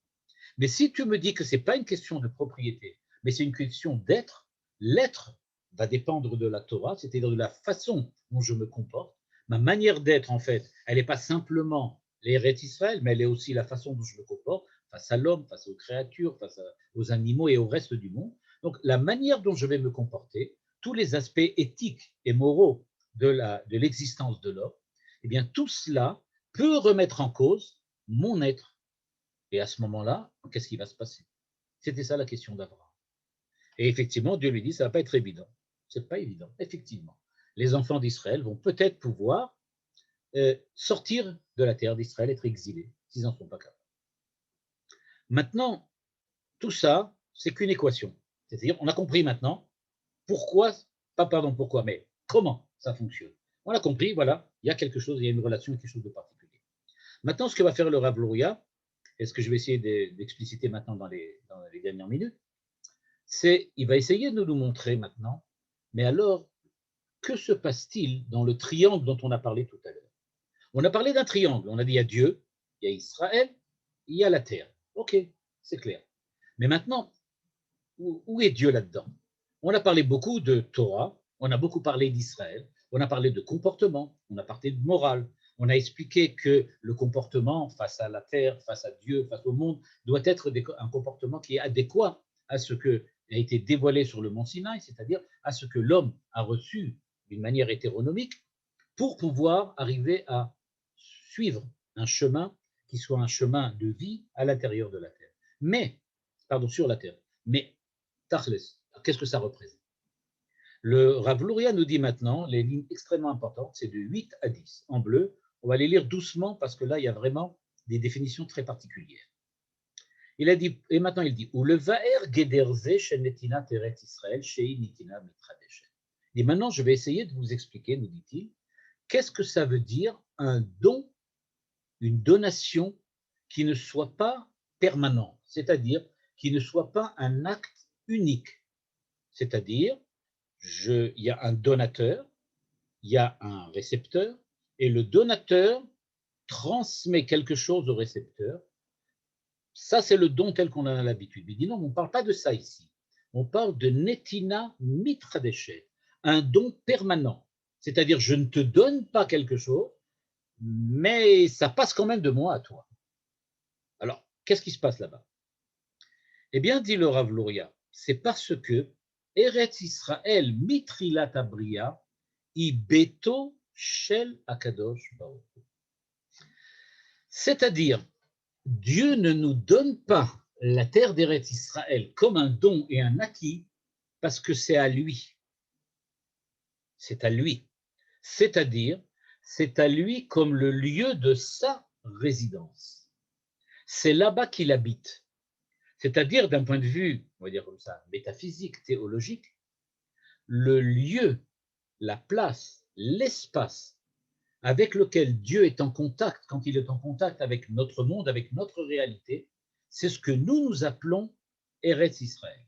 Mais si tu me dis que ce n'est pas une question de propriété, mais c'est une question d'être, l'être va dépendre de la Torah, c'est-à-dire de la façon dont je me comporte. Ma manière d'être, en fait, elle n'est pas simplement l'Eretz Israël, mais elle est aussi la façon dont je me comporte face à l'homme, face aux créatures, aux animaux et au reste du monde. Donc, la manière dont je vais me comporter, tous les aspects éthiques et moraux de l'existence de l'homme, eh bien, tout cela peut remettre en cause mon être. Et à ce moment-là, qu'est-ce qui va se passer? C'était ça la question d'Abraham. Et effectivement, Dieu lui dit, ça ne va pas être évident. Ce n'est pas évident, effectivement. Les enfants d'Israël vont peut-être pouvoir sortir de la terre d'Israël, être exilés, s'ils n'en sont pas capables. Maintenant, tout ça, c'est qu'une équation. C'est-à-dire, on a compris maintenant pourquoi, pas pardon, pourquoi, mais comment ça fonctionne. On a compris, voilà, il y a quelque chose, il y a une relation, quelque chose de particulier. Maintenant, ce que va faire le Rav Luria, et ce que je vais essayer d'expliciter maintenant dans les dernières minutes, c'est il va essayer de nous montrer maintenant, mais alors, que se passe-t-il dans le triangle dont on a parlé tout à l'heure? On a parlé d'un triangle, on a dit il y a Dieu, il y a Israël, il y a la terre. Ok, c'est clair. Mais maintenant, où est Dieu là-dedans? On a parlé beaucoup de Torah, on a beaucoup parlé d'Israël, on a parlé de comportement, on a parlé de morale, on a expliqué que le comportement face à la terre, face à Dieu, face au monde, doit être un comportement qui est adéquat à ce que a été dévoilé sur le mont Sinaï, c'est-à-dire à ce que l'homme a reçu d'une manière hétéronomique pour pouvoir arriver à suivre un chemin qui soit un chemin de vie à l'intérieur de la terre. Mais, pardon, sur la terre. Mais, Tachles, qu'est-ce que ça représente? Le Rav Luria nous dit maintenant les lignes extrêmement importantes, c'est de 8 à 10 en bleu. On va les lire doucement parce que là, il y a vraiment des définitions très particulières. Il a dit, et maintenant il dit, ou le vaer gederze chez Netina Teret Israël, chez Nitina Mitradeshet. Et maintenant, je vais essayer de vous expliquer, nous dit-il, qu'est-ce que ça veut dire un don, une donation qui ne soit pas permanente, c'est-à-dire qui ne soit pas un acte unique. C'est-à-dire, il y a un donateur, il y a un récepteur, et le donateur transmet quelque chose au récepteur. Ça, c'est le don tel qu'on en a l'habitude. Il dit non, on ne parle pas de ça ici. On parle de netina mitradeshet, un don permanent. C'est-à-dire, je ne te donne pas quelque chose, mais ça passe quand même de moi à toi. Alors, qu'est-ce qui se passe là-bas? Eh bien, dit le Rav Luria, c'est parce que Eretz Israël mitrilat abria i beto shel akadosh baruch hu. C'est-à-dire, Dieu ne nous donne pas la terre d'Eretz Israël comme un don et un acquis parce que c'est à lui. C'est à lui. C'est-à-dire, c'est à lui comme le lieu de sa résidence. C'est là-bas qu'il habite. C'est-à-dire, d'un point de vue, on va dire comme ça, métaphysique, théologique, le lieu, la place, l'espace avec lequel Dieu est en contact, quand il est en contact avec notre monde, avec notre réalité, c'est ce que nous appelons Eretz Israël.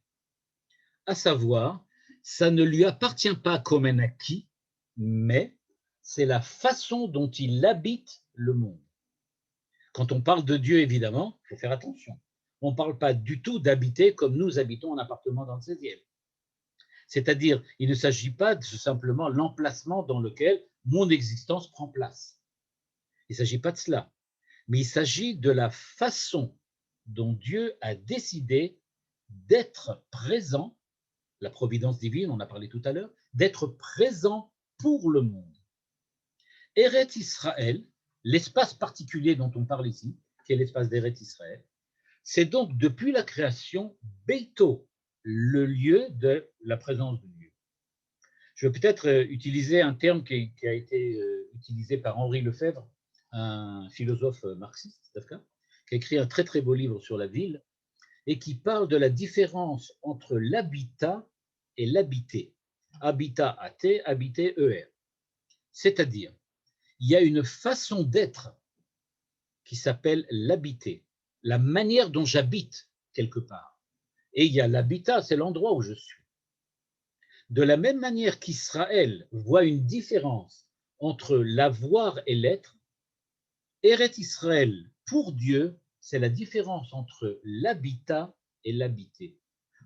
À savoir, ça ne lui appartient pas comme un acquis, mais c'est la façon dont il habite le monde. Quand on parle de Dieu, évidemment, il faut faire attention. On ne parle pas du tout d'habiter comme nous habitons en appartement dans le 16e. C'est-à-dire, il ne s'agit pas de simplement l'emplacement dans lequel mon existence prend place. Il ne s'agit pas de cela, mais il s'agit de la façon dont Dieu a décidé d'être présent, la providence divine, on a parlé tout à l'heure, d'être présent pour le monde. Eretz Israël, l'espace particulier dont on parle ici, qui est l'espace d'Eretz Israël, c'est donc depuis la création Beito, le lieu de la présence de Dieu. Je vais peut-être utiliser un terme qui a été utilisé par Henri Lefebvre, un philosophe marxiste, qui a écrit un très très beau livre sur la ville et qui parle de la différence entre l'habitat et l'habité. Habitat AT, habité ER. C'est-à-dire, il y a une façon d'être qui s'appelle l'habité, la manière dont j'habite quelque part. Et il y a l'habitat, c'est l'endroit où je suis. De la même manière qu'Israël voit une différence entre l'avoir et l'être, Eretz Israël, pour Dieu, c'est la différence entre l'habitat et l'habité.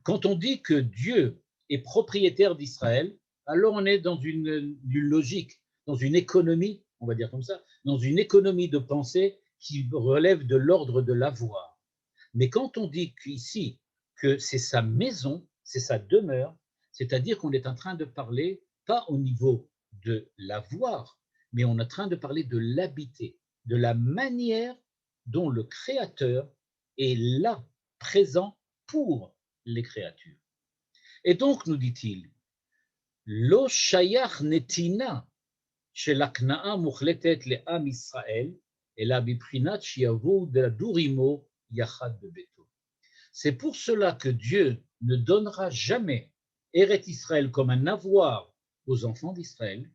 Quand on dit que Dieu est propriétaire d'Israël, alors on est dans une logique, dans une économie, on va dire comme ça, dans une économie de pensée qui relève de l'ordre de l'avoir. Mais quand on dit qu'ici, que c'est sa maison, c'est sa demeure, c'est-à-dire qu'on est en train de parler, pas au niveau de l'avoir, mais on est en train de parler de l'habiter, de la manière dont le Créateur est là, présent pour les créatures. Et donc, nous dit-il, Lo shayach netina shel hakna'a muchletet le'am Israël, ela biprinat shiyavu d'adurimo yachad bebeto. C'est pour cela que Dieu ne donnera jamais Eretz Israël comme un avoir aux enfants d'Israël,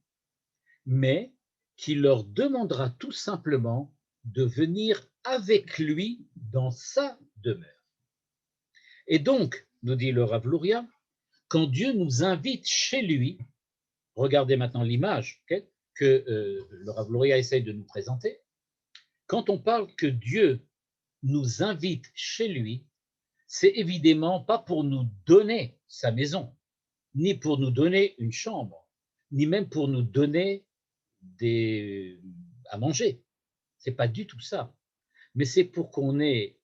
mais qu'il leur demandera tout simplement de venir avec lui dans sa demeure. Et donc, nous dit le Rav Luria, quand Dieu nous invite chez lui, regardez maintenant l'image que le Rav Luria essaye de nous présenter, quand on parle que Dieu nous invite chez lui, c'est évidemment pas pour nous donner sa maison, ni pour nous donner une chambre, ni même pour nous donner à manger. Ce n'est pas du tout ça. Mais c'est pour qu'on ait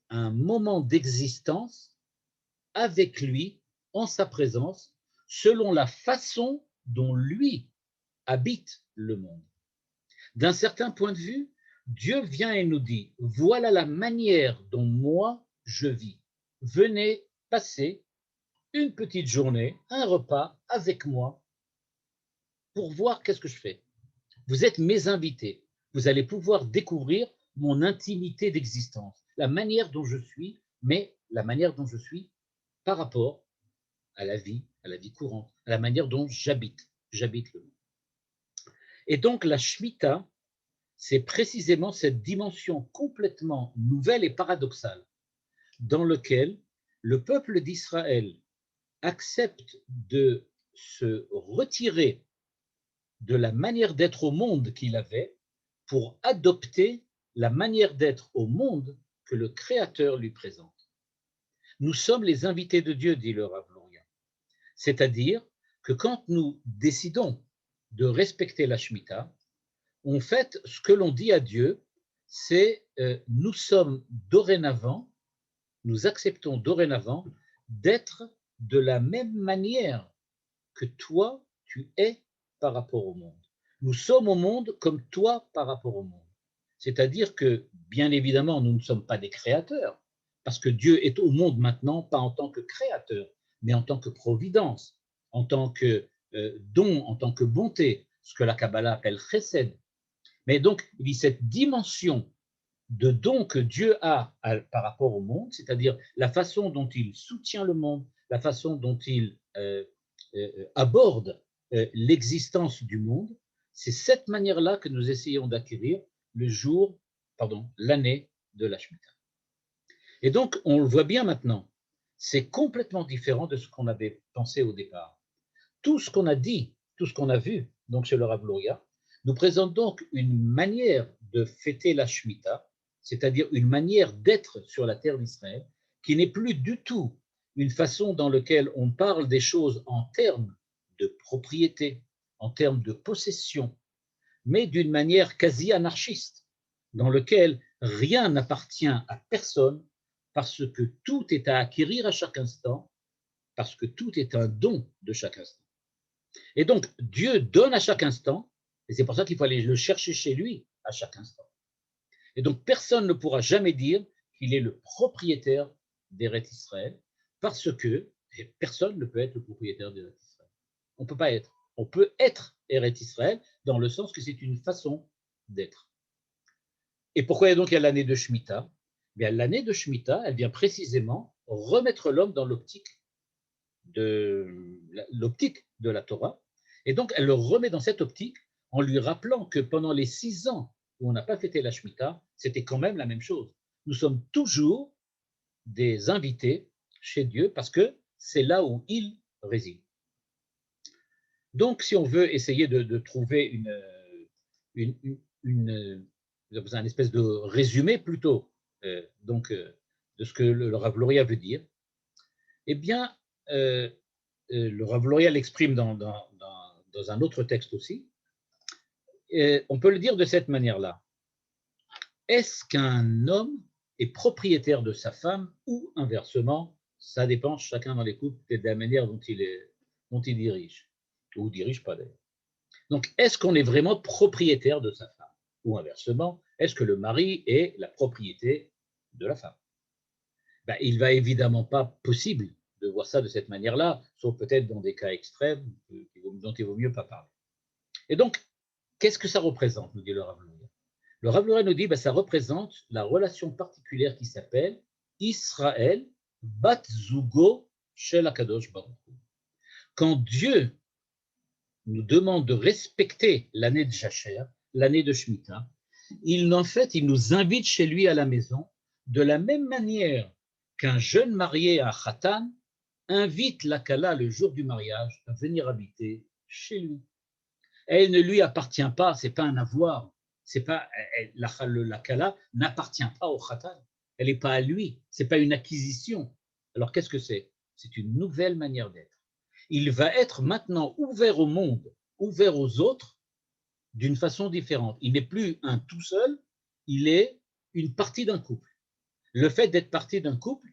un moment d'existence avec lui, en sa présence, selon la façon dont lui habite le monde. D'un certain point de vue, Dieu vient et nous dit, voilà la manière dont moi je vis. Venez passer une petite journée, un repas avec moi pour voir qu'est-ce que je fais. Vous êtes mes invités. Vous allez pouvoir découvrir mon intimité d'existence, la manière dont je suis, mais la manière dont je suis par rapport à la vie courante, à la manière dont j'habite le monde. Et donc la Shemitah, c'est précisément cette dimension complètement nouvelle et paradoxale dans laquelle le peuple d'Israël accepte de se retirer de la manière d'être au monde qu'il avait pour adopter la manière d'être au monde que le Créateur lui présente. Nous sommes les invités de Dieu, dit le Rav Luria. C'est-à-dire que quand nous décidons de respecter la Shemitah, en fait, ce que l'on dit à Dieu, c'est nous sommes dorénavant, nous acceptons dorénavant d'être de la même manière que toi, tu es par rapport au monde. Nous sommes au monde comme toi par rapport au monde. C'est-à-dire que, bien évidemment, nous ne sommes pas des créateurs, parce que Dieu est au monde maintenant, pas en tant que créateur, mais en tant que providence, en tant que don, en tant que bonté, ce que la Kabbalah appelle chesed. Mais donc, il y a cette dimension de don que Dieu a par rapport au monde, c'est-à-dire la façon dont il soutient le monde, la façon dont il aborde l'existence du monde, c'est cette manière-là que nous essayons d'acquérir l'année de la Shemitah. Et donc, on le voit bien maintenant, c'est complètement différent de ce qu'on avait pensé au départ. Tout ce qu'on a dit, tout ce qu'on a vu donc chez le Rav Luria, nous présente donc une manière de fêter la Shemitah, c'est-à-dire une manière d'être sur la terre d'Israël, qui n'est plus du tout une façon dans laquelle on parle des choses en termes de propriété, en termes de possession, mais d'une manière quasi anarchiste, dans laquelle rien n'appartient à personne, parce que tout est à acquérir à chaque instant, parce que tout est un don de chaque instant. Et donc, Dieu donne à chaque instant, et c'est pour ça qu'il faut aller le chercher chez lui à chaque instant. Et donc, personne ne pourra jamais dire qu'il est le propriétaire d'Eretz Israël, parce que personne ne peut être le propriétaire d'Eretz Israël. On ne peut pas être. On peut être Eretz Israël dans le sens que c'est une façon d'être. Et pourquoi donc il y a l'année de Shemitah? Bien, l'année de Shemitah, elle vient précisément remettre l'homme dans l'optique de la Torah, et donc elle le remet dans cette optique en lui rappelant que pendant les 6 ans où on n'a pas fêté la Shemitah, c'était quand même la même chose. Nous sommes toujours des invités chez Dieu parce que c'est là où il réside. Donc, si on veut essayer de trouver un espèce de résumé plutôt de ce que le Rav Luria veut dire, eh bien, le Rav Luria l'exprime dans un autre texte aussi. On peut le dire de cette manière-là. Est-ce qu'un homme est propriétaire de sa femme ou inversement? Ça dépend chacun dans les couples de la manière dont il dirige, ou dirige pas d'ailleurs. Donc, est-ce qu'on est vraiment propriétaire de sa femme? Ou inversement, est-ce que le mari est la propriété de la femme? Ben, il va évidemment pas possible de voir ça de cette manière-là, sauf peut-être dans des cas extrêmes dont il vaut mieux pas parler. Et donc, qu'est-ce que ça représente, nous dit le Rav Luria? Le Rav Luria nous dit que ça représente la relation particulière qui s'appelle Israël bat zugo shel HaKadosh Baruch Hu. Quand Dieu nous demande de respecter l'année de Jacher, l'année de Shemitah, il nous invite chez lui à la maison de la même manière qu'un jeune marié à Khatan invite la Kala le jour du mariage à venir habiter chez lui. Elle ne lui appartient pas, c'est pas un avoir, c'est pas la Kala n'appartient pas au Khatan, elle n'est pas à lui, c'est pas une acquisition. Alors qu'est-ce que c'est? C'est une nouvelle manière d'être. Il va être maintenant ouvert au monde ouvert aux autres d'une façon différente. Il n'est plus un tout seul, il est une partie d'un couple. Le fait d'être partie d'un couple,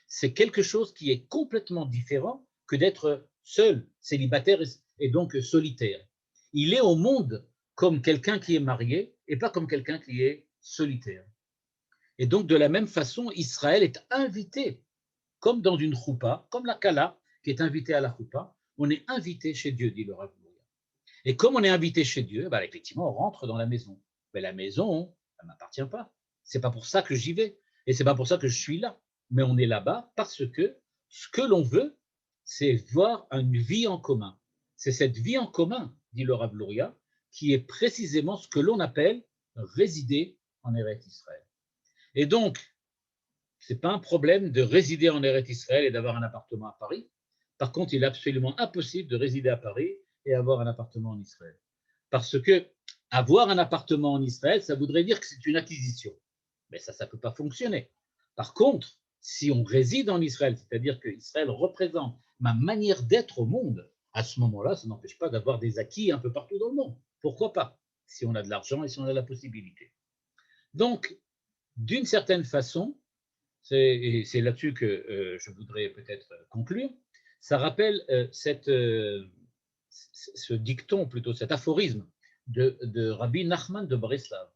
c'est quelque chose qui est complètement différent que d'être seul, célibataire et donc solitaire. Il est au monde comme quelqu'un qui est marié et pas comme quelqu'un qui est solitaire. Et donc, de la même façon, Israël est invité, comme dans une choupa, comme la Kala qui est invitée à la choupa, on est invité chez Dieu, dit le Rav. Et comme on est invité chez Dieu, ben effectivement, on rentre dans la maison. Mais la maison, elle ne m'appartient pas. Ce n'est pas pour ça que j'y vais. Et ce n'est pas pour ça que je suis là. Mais on est là-bas parce que ce que l'on veut, c'est voir une vie en commun. C'est cette vie en commun, dit le Rav Luria, qui est précisément ce que l'on appelle résider en Eretz Israël. Et donc, ce n'est pas un problème de résider en Eretz Israël et d'avoir un appartement à Paris. Par contre, il est absolument impossible de résider à Paris et avoir un appartement en Israël. Parce que avoir un appartement en Israël, ça voudrait dire que c'est une acquisition. Mais ça ne peut pas fonctionner. Par contre, si on réside en Israël, c'est-à-dire que Israël représente ma manière d'être au monde, à ce moment-là, ça n'empêche pas d'avoir des acquis un peu partout dans le monde. Pourquoi pas? Si on a de l'argent et si on a la possibilité. Donc, d'une certaine façon, c'est là-dessus que je voudrais peut-être conclure, ça rappelle ce dicton, plutôt cet aphorisme de Rabbi Nachman de Breslav,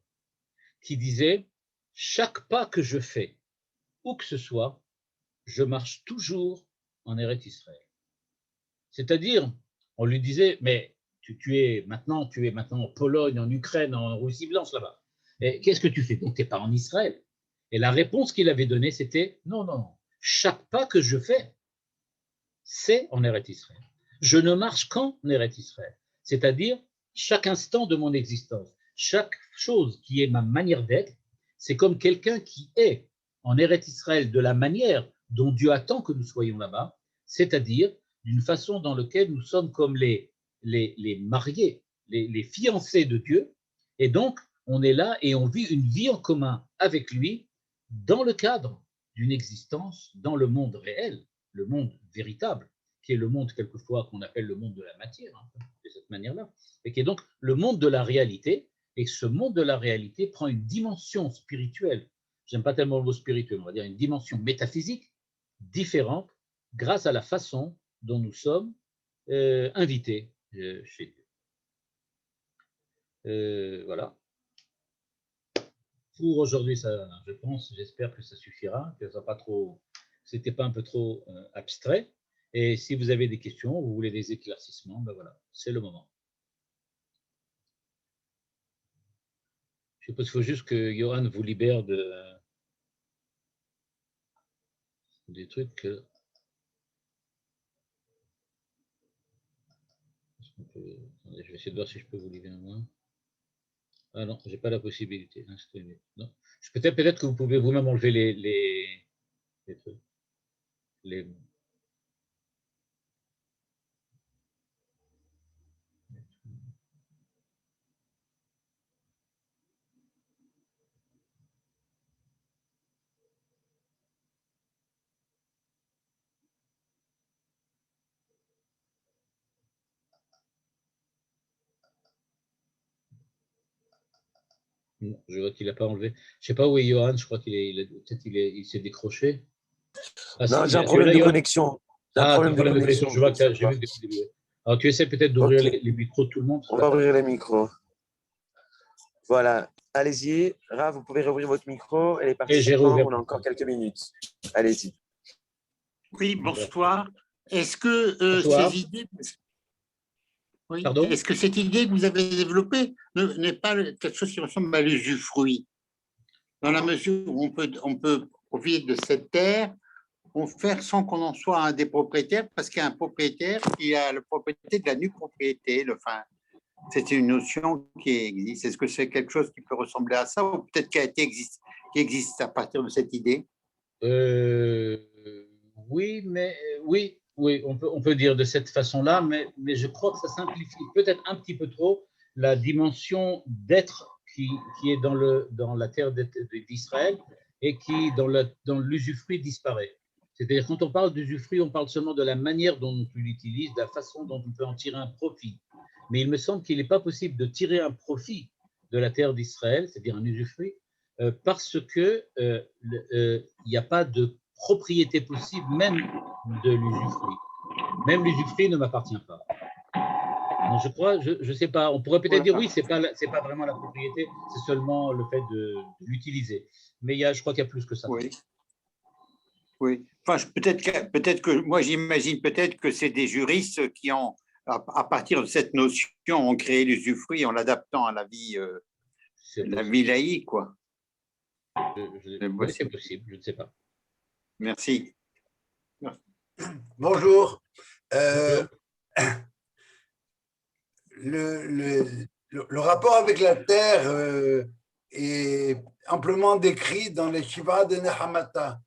qui disait « Chaque pas que je fais, où que ce soit, je marche toujours en Eretz Israël. » C'est-à-dire, on lui disait « Mais tu es maintenant en Pologne, en Ukraine, en Russie blanche là-bas. Et qu'est-ce que tu fais? Donc tu n'es pas en Israël. » Et la réponse qu'il avait donnée, c'était « Non, non, non. Chaque pas que je fais, c'est en Eretz Israël. Je ne marche qu'en Eretz Israël. » C'est-à-dire, chaque instant de mon existence, chaque chose qui est ma manière d'être, c'est comme quelqu'un qui est en Eretz Israël de la manière dont Dieu attend que nous soyons là-bas, c'est-à-dire d'une façon dans laquelle nous sommes comme les mariés, les fiancés de Dieu, et donc on est là et on vit une vie en commun avec lui dans le cadre d'une existence dans le monde réel, le monde véritable, qui est le monde quelquefois qu'on appelle le monde de la matière, hein, de cette manière-là, et qui est donc le monde de la réalité, et ce monde de la réalité prend une dimension spirituelle, j'aime pas tellement le mot spirituel, on va dire une dimension métaphysique différente grâce à la façon dont nous sommes invités chez Dieu. Voilà. Pour aujourd'hui, je pense, j'espère que ça suffira, que ça pas trop, c'était pas un peu trop abstrait. Et si vous avez des questions, vous voulez des éclaircissements, ben voilà, c'est le moment. Je suppose qu'il faut juste que Johan vous libère des trucs que... Attendez, je vais essayer de voir si je peux vous libérer un. Ah non, j'ai pas la possibilité. Non. Peut-être que vous pouvez vous-même enlever les trucs. Non, je vois qu'il n'a pas enlevé. Je ne sais pas où est Johan, je crois il s'est décroché. Ah, non, j'ai un problème de connexion. Ah, tu as un problème de connexion, je vois que j'ai vu que tu es. Alors, tu essaies peut-être d'ouvrir les micros de tout le monde. On va ouvrir les micros. Voilà, allez-y. Rav, vous pouvez rouvrir votre micro et les participants, on a encore quelques minutes. Allez-y. Oui, bonsoir. Est-ce que ces idées... Oui. Est-ce que cette idée que vous avez développée n'est pas quelque chose qui ressemble à l'usufruit? Dans la mesure où on peut profiter de cette terre, on faire sans qu'on en soit un des propriétaires, parce qu'il y a un propriétaire qui a la propriété de la nue propriété. Enfin, c'est une notion qui existe. Est-ce que c'est quelque chose qui peut ressembler à ça, ou peut-être qui existe à partir de cette idée? Oui, mais oui, on peut dire de cette façon-là, mais je crois que ça simplifie peut-être un petit peu trop la dimension d'être qui est dans la terre d'Israël et qui, dans l'usufruit, disparaît. C'est-à-dire, quand on parle d'usufruit, on parle seulement de la manière dont on l'utilise, de la façon dont on peut en tirer un profit. mais il me semble qu'il n'est pas possible de tirer un profit de la terre d'Israël, c'est-à-dire un usufruit, parce qu'il n'y a pas de propriété possible même de l'usufruit. Même l'usufruit ne m'appartient pas. Donc je crois, je ne sais pas, on pourrait peut-être dire oui, c'est pas vraiment la propriété, c'est seulement le fait de l'utiliser. Mais je crois qu'il y a plus que ça. Oui. Oui. Enfin, peut-être que moi j'imagine peut-être que c'est des juristes qui ont, à partir de cette notion, ont créé l'usufruit en l'adaptant à la vie laïque, quoi. Oui, c'est possible, je ne sais pas. Merci. Bonjour. Le rapport avec la terre est amplement décrit dans les Shiva de Nehamata.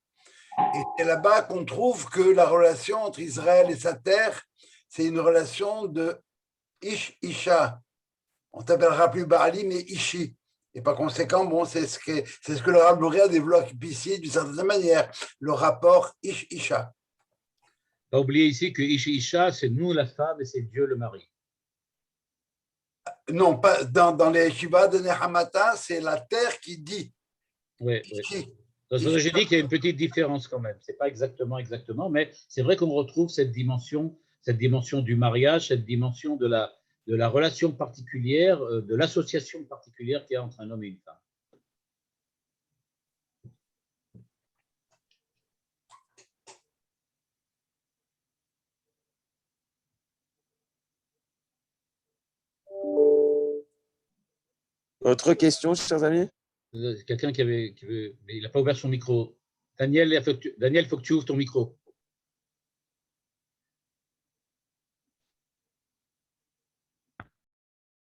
Et c'est là-bas qu'on trouve que la relation entre Israël et sa terre, c'est une relation de Ish-Isha. On ne t'appellera plus Baali, mais Ishi. Et par conséquent, bon, c'est ce que le Rav Luria développe ici d'une certaine manière, le rapport Ish-Isha. Pas oublier ici que Ish-Isha, c'est nous la femme et c'est Dieu le mari. Non, pas dans les Shiva de Nehamata, c'est la terre qui dit. Oui, oui. J'ai dit qu'il y a une petite différence quand même. Ce n'est pas exactement, mais c'est vrai qu'on retrouve cette dimension du mariage, cette dimension de la relation particulière, de l'association particulière qu'il y a entre un homme et une femme. Autre question, chers amis? Quelqu'un qui veut, mais il n'a pas ouvert son micro. Daniel, il faut que tu ouvres ton micro.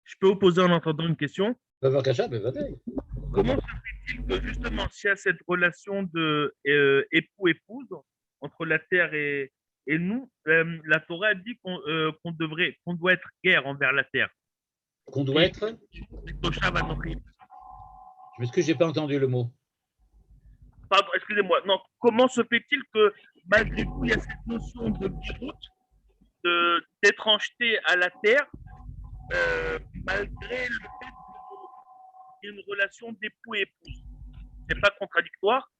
Je peux vous poser en entendant une question? Comment se fait-il que justement, s'il y a cette relation de époux-épouse entre la terre et nous, la Torah dit qu'on doit être guerre envers la terre. Qu'on doit être? Est-ce que je n'ai pas entendu le mot? Pardon, excusez-moi. Non, comment se fait-il que malgré tout, il y a cette notion de d'étrangeté à la terre, malgré le fait qu'il y ait une relation d'époux-épouse? C'est pas contradictoire?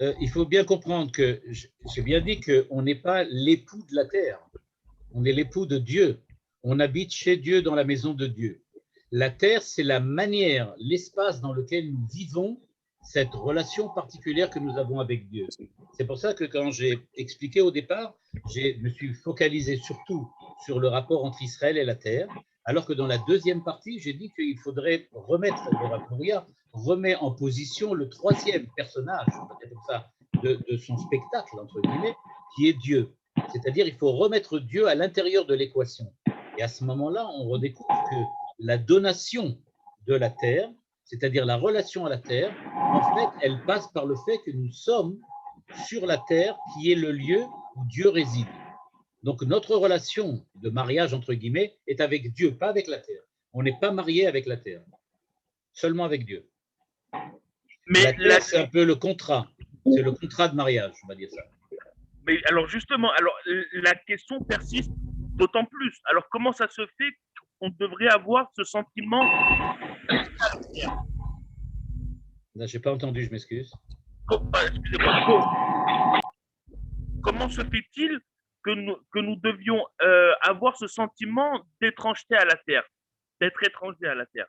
Il faut bien comprendre que j'ai bien dit qu'on n'est pas l'époux de la terre, on est l'époux de Dieu. On habite chez Dieu dans la maison de Dieu. La terre, c'est la manière, l'espace dans lequel nous vivons cette relation particulière que nous avons avec Dieu. C'est pour ça que quand j'ai expliqué au départ, je me suis focalisé surtout sur le rapport entre Israël et la terre, alors que dans la deuxième partie, j'ai dit qu'il faudrait remettre, le Rav Luria remet en position le troisième personnage, peut-être comme ça, de son spectacle, entre guillemets, qui est Dieu. C'est-à-dire il faut remettre Dieu à l'intérieur de l'équation. Et à ce moment-là, on redécouvre que la donation de la terre, c'est-à-dire la relation à la terre, en fait, elle passe par le fait que nous sommes sur la terre qui est le lieu où Dieu réside. Donc notre relation de mariage, entre guillemets, est avec Dieu, pas avec la terre. On n'est pas marié avec la terre, seulement avec Dieu. Mais la terre, c'est un peu le contrat. C'est le contrat de mariage, on va dire ça. Mais alors justement, la question persiste d'autant plus. Alors comment ça se fait qu'on devrait avoir ce sentiment? Je n'ai pas entendu, je m'excuse. Excusez-moi. Comment se fait-il que nous devions avoir ce sentiment d'étrangeté à la terre, d'être étranger à la terre?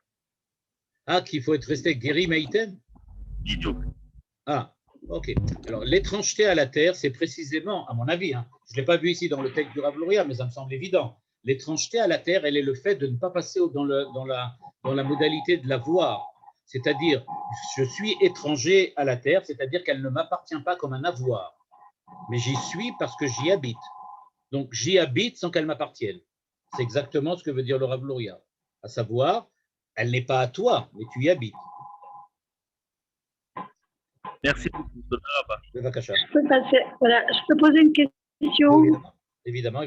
Ah, qu'il faut être resté guéri Maïten? Idiot. Ah, ok. Alors, l'étrangeté à la terre, c'est précisément, à mon avis, je ne l'ai pas vu ici dans le texte du Rav Luria, mais ça me semble évident. L'étrangeté à la terre, elle est le fait de ne pas passer dans la modalité de la voir. C'est-à-dire, je suis étranger à la terre, c'est-à-dire qu'elle ne m'appartient pas comme un avoir. Mais j'y suis parce que j'y habite. Donc, j'y habite sans qu'elle m'appartienne. C'est exactement ce que veut dire le Rav Luria. À savoir, elle n'est pas à toi, mais tu y habites. Merci beaucoup. Je peux poser une question? Oui, évidemment.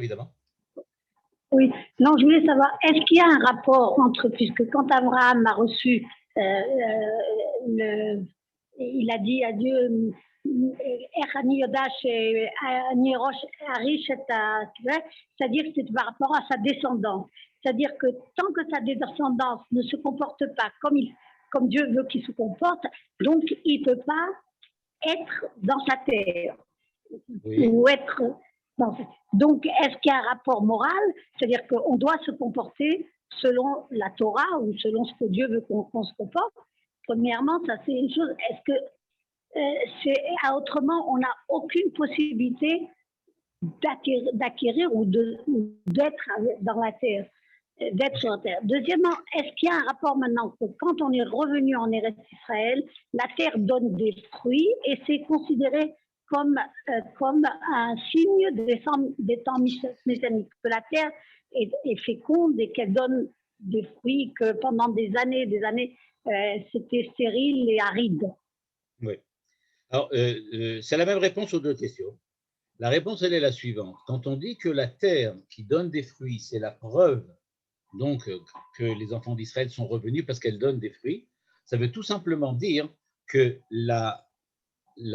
Oui, non, je voulais savoir, est-ce qu'il y a un rapport entre, puisque quand Abraham a reçu, il a dit à Dieu, c'est-à-dire que c'est par rapport à sa descendance. C'est-à-dire que tant que sa descendance ne se comporte pas comme Dieu veut qu'il se comporte, donc il ne peut pas être dans sa terre. Oui. Ou être donc, est-ce qu'il y a un rapport moral? C'est-à-dire qu'on doit se comporter selon la Torah ou selon ce que Dieu veut qu'on se comporte. Premièrement, ça c'est une chose. Est-ce que autrement, on n'a aucune possibilité d'acquérir ou d'être dans la terre, d'être sur la terre. Deuxièmement, est-ce qu'il y a un rapport maintenant que quand on est revenu en Eretz Israël, la terre donne des fruits et c'est considéré comme un signe des temps messianiques, que la terre est féconde et qu'elle donne des fruits, que pendant des années, c'était stérile et aride. Oui. Alors, c'est la même réponse aux deux questions. La réponse, elle est la suivante. Quand on dit que la terre qui donne des fruits, c'est la preuve donc que les enfants d'Israël sont revenus parce qu'elle donne des fruits, ça veut tout simplement dire que la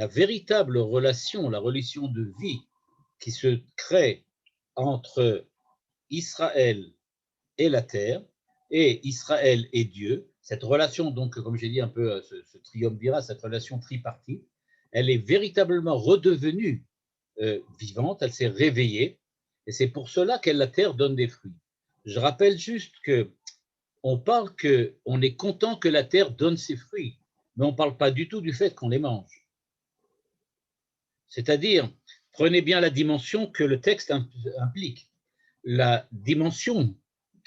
véritable relation, la relation de vie qui se crée entre Israël et la terre, et Israël et Dieu, cette relation, donc, comme j'ai dit un peu, ce triumvirat, cette relation tripartite, elle est véritablement redevenue vivante, elle s'est réveillée, et c'est pour cela que la terre donne des fruits. Je rappelle juste qu'on parle qu'on est content que la terre donne ses fruits, mais on ne parle pas du tout du fait qu'on les mange. C'est-à-dire, prenez bien la dimension que le texte implique. La dimension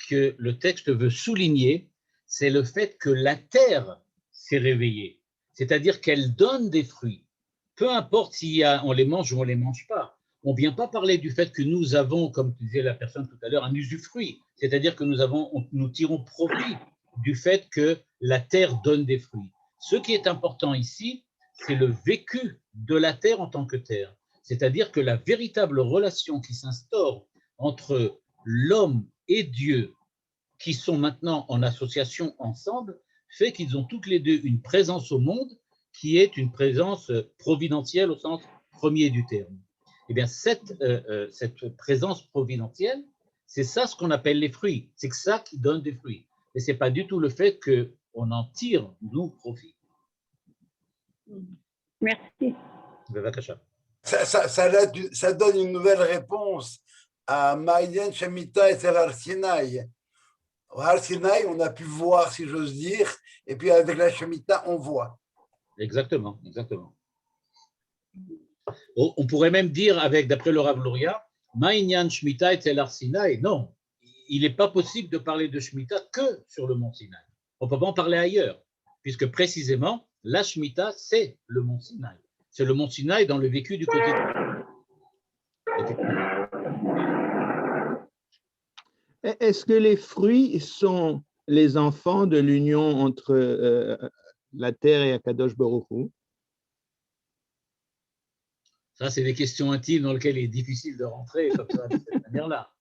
que le texte veut souligner, c'est le fait que la terre s'est réveillée, c'est-à-dire qu'elle donne des fruits. Peu importe si on les mange ou on ne les mange pas. On ne vient pas parler du fait que nous avons, comme disait la personne tout à l'heure, un usufruit, c'est-à-dire que nous tirons profit du fait que la terre donne des fruits. Ce qui est important ici, c'est le vécu de la terre en tant que terre, c'est-à-dire que la véritable relation qui s'instaure entre l'homme et Dieu, qui sont maintenant en association ensemble, fait qu'ils ont toutes les deux une présence au monde qui est une présence providentielle au sens premier du terme. Eh bien, cette présence providentielle, c'est ça ce qu'on appelle les fruits. C'est que ça qui donne des fruits. Et ce n'est pas du tout le fait qu'on en tire, nous, profit. Merci. Ça donne une nouvelle réponse à Maïden Shemitah et Har Sinaï. Au Har Sinaï, on a pu voir, si j'ose dire, et puis avec la Shemitah, on voit. Exactement, exactement. On pourrait même dire, d'après le Rav Luria, Maïnyan Shemitah et Har Sinaï. Non, il n'est pas possible de parler de Shemitah que sur le mont Sinaï. On ne peut pas en parler ailleurs, puisque précisément, la Shemitah, c'est le mont Sinaï. C'est le mont Sinaï dans le vécu du quotidien. Est-ce que les fruits sont les enfants de l'union entre la terre et Akadosh Baruch Hu? Ça, c'est des questions intimes dans lesquelles il est difficile de rentrer comme ça, de cette manière-là.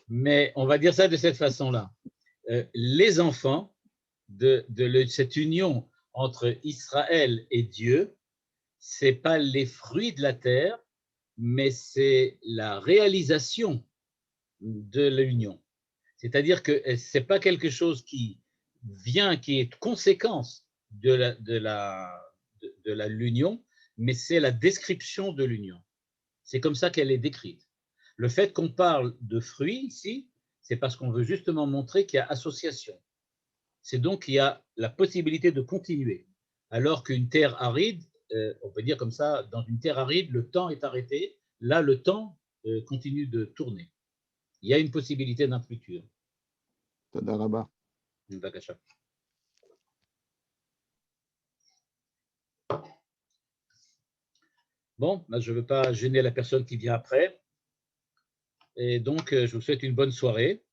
Mais on va dire ça de cette façon-là. Les enfants de cette union entre Israël et Dieu, ce n'est pas les fruits de la terre, mais c'est la réalisation de l'union. C'est-à-dire que ce n'est pas quelque chose qui est conséquence de l'union, mais c'est la description de l'union. C'est comme ça qu'elle est décrite. Le fait qu'on parle de fruits ici, c'est parce qu'on veut justement montrer qu'il y a association. C'est donc qu'il y a la possibilité de continuer. Alors qu'une terre aride, on peut dire comme ça, dans une terre aride, le temps est arrêté. Là, le temps continue de tourner. Il y a une possibilité d'un futur. Tadaraba. Bon, ben, je ne veux pas gêner la personne qui vient après. Et donc, je vous souhaite une bonne soirée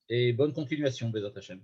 et bonne continuation, Bezat Hashem.